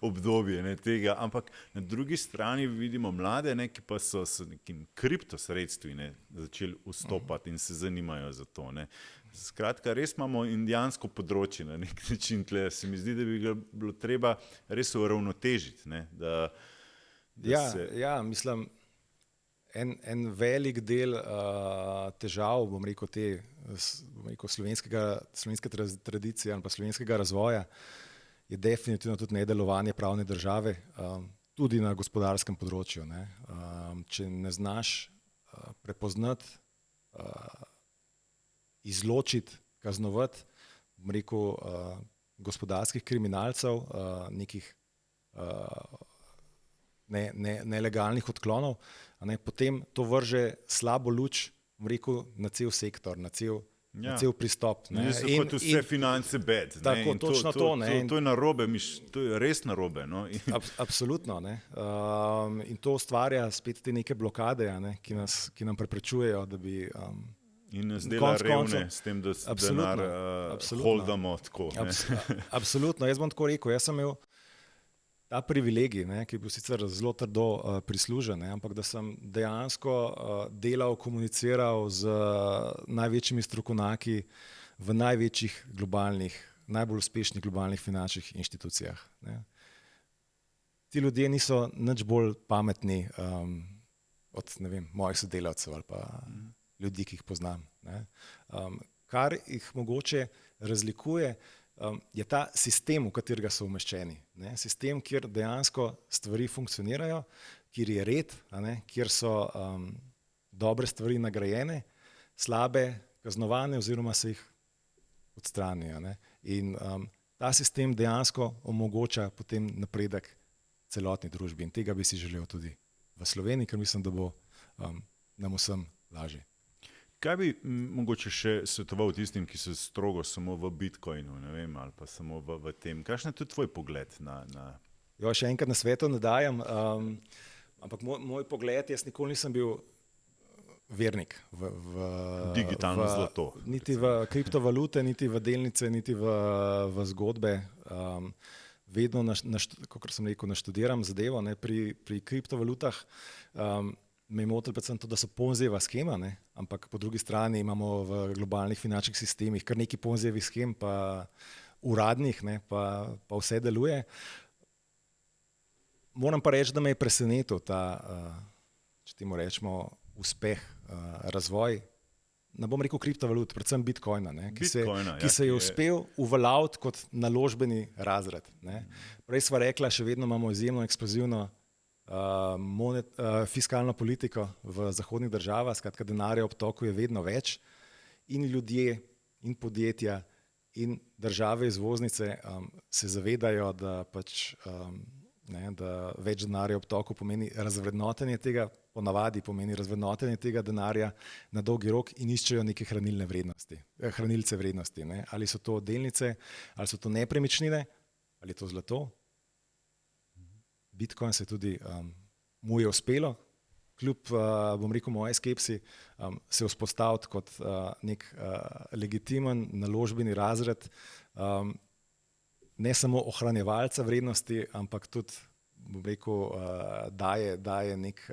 obdobje tega, ampak na drugi strani vidimo mlade, ki pa so s nekim kriptosredstvi začeli vstopati in se zanimajo za to. Ne. Skratka, res imamo indijansko področje na nek način, tle se mi zdi, da bi ga bilo treba res uravnotežiti. Mislim, en velik del težav, bom rekel, slovenske tradicije ali pa slovenskega razvoja je definitivno tudi nedelovanje pravne države, tudi na gospodarskem področju. Ne. Če ne znaš prepoznati, izločiti, kaznovati, bom rekel, gospodarskih kriminalcev, nekih nelegalnih odklonov, potem to vrže slabo luč, bom rekel, na cel sektor, na cel pristop. Kot vse finance bed. Tako, točno to. To je narobe, to je res narobe. Absolutno. In to ustvarja spet te neke blokade, ki nam preprečujejo, da bi in nas dela revne s tem, da denar holdamo tako. Absolutno, jaz bom tako rekel, jaz sem imel ta privilegij, ki je bil sicer zelo trdo prislužen, ampak da sem dejansko delal, komuniciral z največjimi strokovnjaki v največjih globalnih, najbolj uspešnih globalnih finančnih inštitucijah. Ti ljudje niso nič bolj pametni od mojih sodelavcev ali pa ljudi, ki jih poznam. Kar jih mogoče razlikuje, je ta sistem, v katerega so umeščeni. Sistem, kjer dejansko stvari funkcionirajo, kjer je red, kjer so dobre stvari nagrajene, slabe kaznovane oziroma se jih odstranijo. In ta sistem dejansko omogoča potem napredek celotni družbi in tega bi si želel tudi v Sloveniji, ker mislim, da bo nam vsem lažje. Kaj bi mogoče še svetoval tistim, ki so strogo samo v Bitcoinu, ne vem, ali pa samo v tem? Kakšen je tudi tvoj pogled na... Jo, še enkrat na svetu ne dajem, ampak moj pogled, jaz nikoli nisem bil vernik v digitalno zlato. Niti v kriptovalute, niti v delnice, niti v zgodbe. Vedno, kot sem rekel, naštudiram zadevo, pri kriptovalutah. Me je motil predvsem to, da so Ponzijeva schema, ampak po drugi strani imamo v globalnih finančnih sistemih kar nekaj Ponzijevih schem, pa uradnih, pa vse deluje. Moram pa reči, da me je presenetil ta, če temu rečemo, uspeh, razvoj, ne bom rekel kriptovalut, predvsem Bitcoina, ki se je uspel uveljaviti kot naložbeni razred. Prej sva rekla, še vedno imamo izjemno eksplozivno fiskalno politiko v zahodnih državah, skratka denarja ob toku je vedno več in ljudje in podjetja in države izvoznice se zavedajo, da da več denarja ob toku pomeni razvrednotenje tega, ponavadi pomeni razvrednotenje tega denarja na dolgi rok in iščejo neke hranilce vrednosti. Ali so to delnice, ali so to nepremičnine, ali je to zlato. Bitcoin se tudi mu je uspelo, kljub, bom rekel, moje skepsi, se vzpostaviti kot nek legitimen naložbeni razred. ne samo ohranjevalca vrednosti, ampak tudi, bom rekel, daje nek.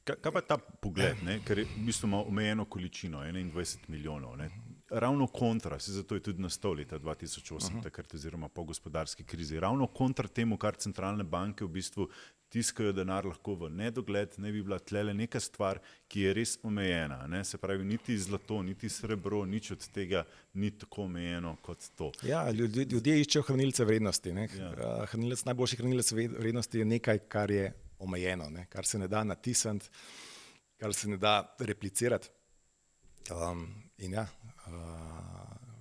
Kaj pa ta pogled, ne? Ker v bistvu ima omejeno količino, 21 milijonov. Ne? Ravno kontra, zato je tudi nastal leta 2008, takrat oziroma po gospodarski krizi, ravno kontra temu, kar centralne banke v bistvu tiskajo denar lahko v nedogled, ne bi bila tlele neka stvar, ki je res omejena. Ne? Se pravi, niti zlato, niti srebro, nič od tega ni tako omejeno kot to. Ja, ljudje iščejo hranilce vrednosti. Ja. Najboljši hranilec vrednosti je nekaj, kar je omejeno, ne? Kar se ne da natisniti, kar se ne da replicirati. In ja,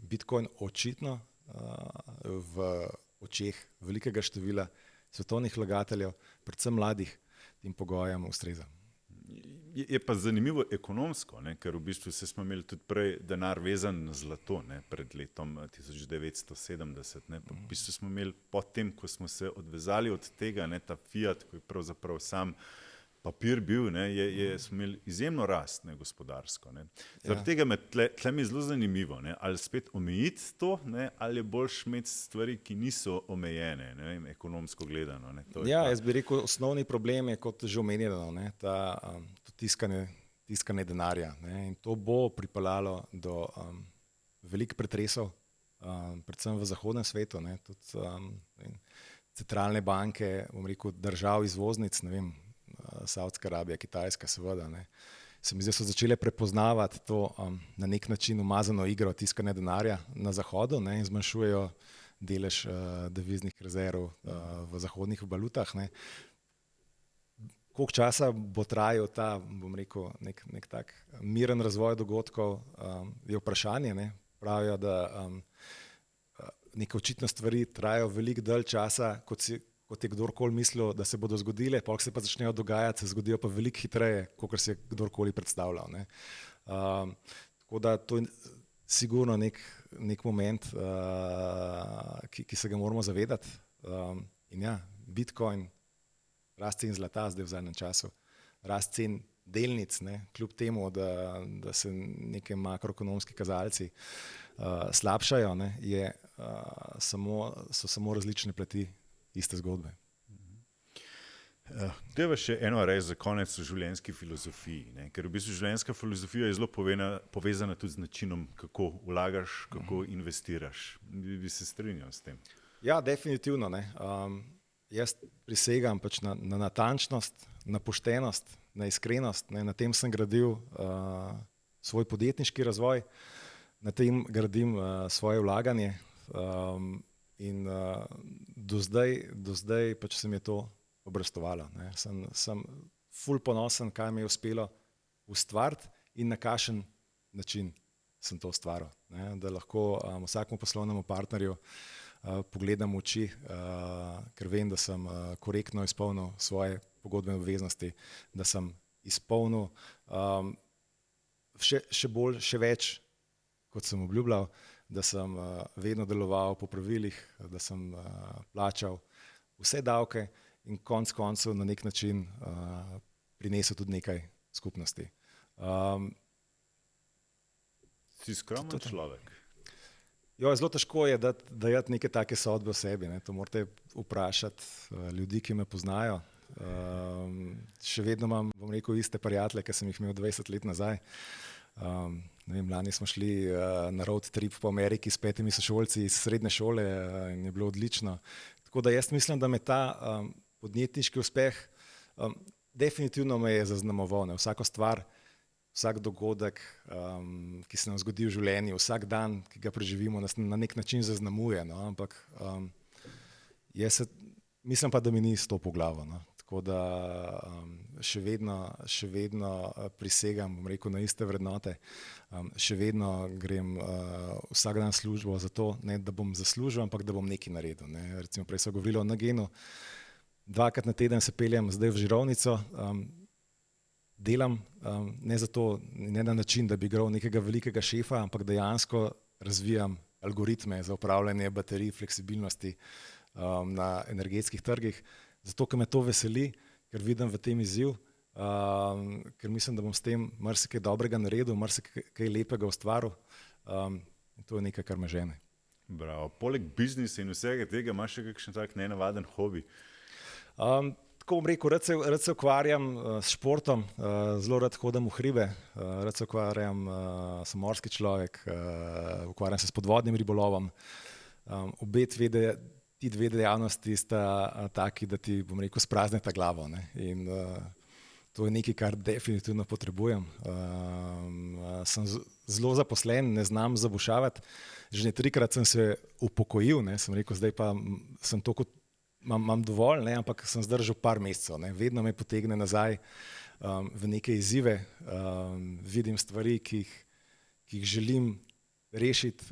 Bitcoin očitno v očeh velikega števila svetovnih vlagateljev, predvsem mladih, tem pogojem ustreza. Je pa zanimivo ekonomsko, ne? Ker v bistvu smo imeli tudi prej denar vezan na zlato, ne? Pred letom 1970. Ne? V bistvu smo imeli potem, ko smo se odvezali od tega, ne? Ta fiat, ko je pravzaprav sam papir bil, ne? Smo imeli izjemno rast, ne? Gospodarsko. Ne? Zaradi tega tle mi je zelo zanimivo, ne? Ali spet omejiti to, ne? Ali je boljš imeti stvari, ki niso omejene, ne vem, ekonomsko gledano. Ne? Jaz bi rekel, osnovni problem je, kot že omenjeno, ne? To tiskanje denarja. Ne? In to bo pripeljalo do velikih pretresov, predvsem v zahodnem svetu. Ne? Tudi centralne banke, bom rekel, držav izvoznic, ne vem, Saudska Arabija, Kitajska, seveda. Ne. Se mi zdi, so začele prepoznavati to na nek način umazano igro tiskanja denarja na zahodu, ne, in zmanjšujejo delež deviznih rezerv v zahodnih valutah. Ne. Koliko časa bo trajal ta, bom rekel, nek tak miren razvoj dogodkov, je vprašanje. Ne. Pravijo, da neke očitne stvari trajajo veliko dalj časa, kot je kdorkoli mislil, da se bodo zgodile, pa se pa začnejo dogajati, se zgodijo pa veliko hitreje, kot si je kdorkoli predstavljal. Ne. Tako da to je sigurno nek moment, ki se ga moramo zavedati. In ja, Bitcoin, rast cen zlata zdaj v zadnjem času, rast cen delnic, ne, kljub temu, da se neke makroekonomski kazalci slabšajo, ne, so samo različne plati iste zgodbe. Dajva še eno res za konec o življenjski filozofiji, ne? Ker v bistvu življenjska filozofija je zelo povezana tudi z načinom, kako vlagaš, kako investiraš. Bi se strinjal s tem? Ja, definitivno. Ne. Jaz prisegam pač na natančnost, na poštenost, na iskrenost. Ne. Na tem sem gradil svoj podjetniški razvoj, na tem gradim svoje vlaganje. In do zdaj pač se mi je to obrestovalo. Ne. Sem ful ponosen, kaj mi je uspelo ustvariti in na kakšen način sem to ustvaril. Ne. Da lahko vsakemu poslovnemu partnerju pogledam v oči, ker vem, da sem korektno izpolnil svoje pogodbene obveznosti, da sem izpolnil še več, kot sem obljubljal, da sem vedno deloval po pravilih, da sem plačal vse davke in konec koncev na nek način prinesel tudi nekaj skupnosti. Si skromen človek? Jo, zelo težko je dajati neke take sodbe o sebi. Ne. To morate vprašati ljudi, ki me poznajo. Še vedno imam, bom rekel, iste prijatelje, ki sem jih imel 20 let nazaj. Ne vem, lani smo šli na road trip po Ameriki s 5 sošolci iz srednje šole in je bilo odlično. Tako da jaz mislim, da me ta podjetniški uspeh definitivno me je zaznamoval. Ne. Vsako stvar, vsak dogodek, ki se nam zgodi v življenju, vsak dan, ki ga preživimo, nas na nek način zaznamuje. No. Ampak mislim pa, da mi ni stopil v glavo. No. Tako da še vedno prisegam, bom rekel, na iste vrednote. Še vedno grem vsak dan službo za to, ne da bom zaslužil, ampak da bom nekaj naredil. Ne. Recimo prej so govorili o Nagenu, 2-krat na teden se peljem zdaj v Žirovnico, delam ne zato, ne na način, da bi igral nekega velikega šefa, ampak dejansko razvijam algoritme za upravljanje baterij, fleksibilnosti na energetskih trgih. Zato, ker me to veseli, ker vidim v tem izziv, ker mislim, da bom s tem marsikaj dobrega naredil, marsikaj lepega ustvaril. In to je nekaj, kar me žene. Bravo. Poleg biznisa in vsega tega imaš še kakšen tak nenavaden hobi? Tako bom rekel, rad se ukvarjam s športom, zelo rad hodim v hribe, rad se ukvarjam, sem morski človek, ukvarjam se s podvodnim ribolovom. Ti dve dejavnosti sta taki, da ti, bom rekel, sprazneta glavo, ne? In to je nekaj, kar definitivno potrebujem. Sem zelo zaposlen, ne znam zabušavati. Že 3-krat sem se upokojil, ne? Sem rekel, zdaj pa sem to kot imam dovolj, ne? Ampak sem zdržal par mesecev, ne? Vedno me potegne nazaj v neke izzive, vidim stvari, ki jih želim rešiti,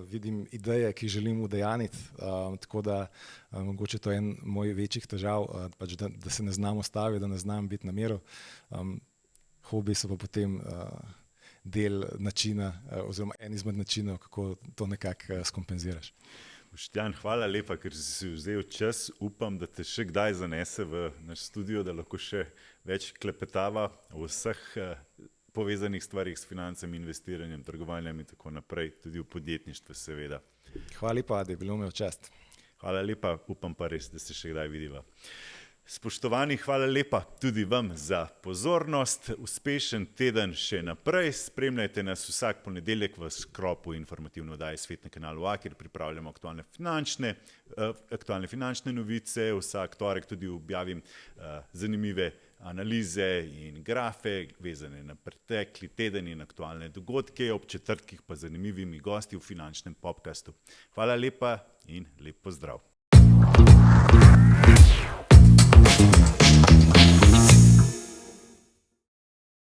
vidim ideje, ki jih želim udejaniti, tako da mogoče to je en moj večjih težav, pač da se ne znam ustaviti, da ne znam biti na miru. Hobiji so pa potem del načina oziroma en izmed načinov, kako to nekako skompenziraš. Boštjan, hvala lepa, ker si si vzel čas. Upam, da te še kdaj zanese v naš studio, da lahko še več klepetava o vseh povezanih stvarih s financami, investiranjem, trgovanjem in tako naprej, tudi v podjetništvu seveda. Hvala lepa, Adi, bilo mi v čast. Hvala lepa, upam pa res, da se še kdaj vidiva. Spoštovani, hvala lepa tudi vam za pozornost. Uspešen teden še naprej. Spremljajte nas vsak ponedeljek v sklopu informativne oddaje Svet na kanalu A, kjer pripravljamo aktualne finančne novice. Vsak torek tudi objavim zanimive analize in grafe, vezane na pretekli teden in aktualne dogodke, ob četrtkih pa zanimivimi gosti v finančnem podcastu. Hvala lepa in lep pozdrav.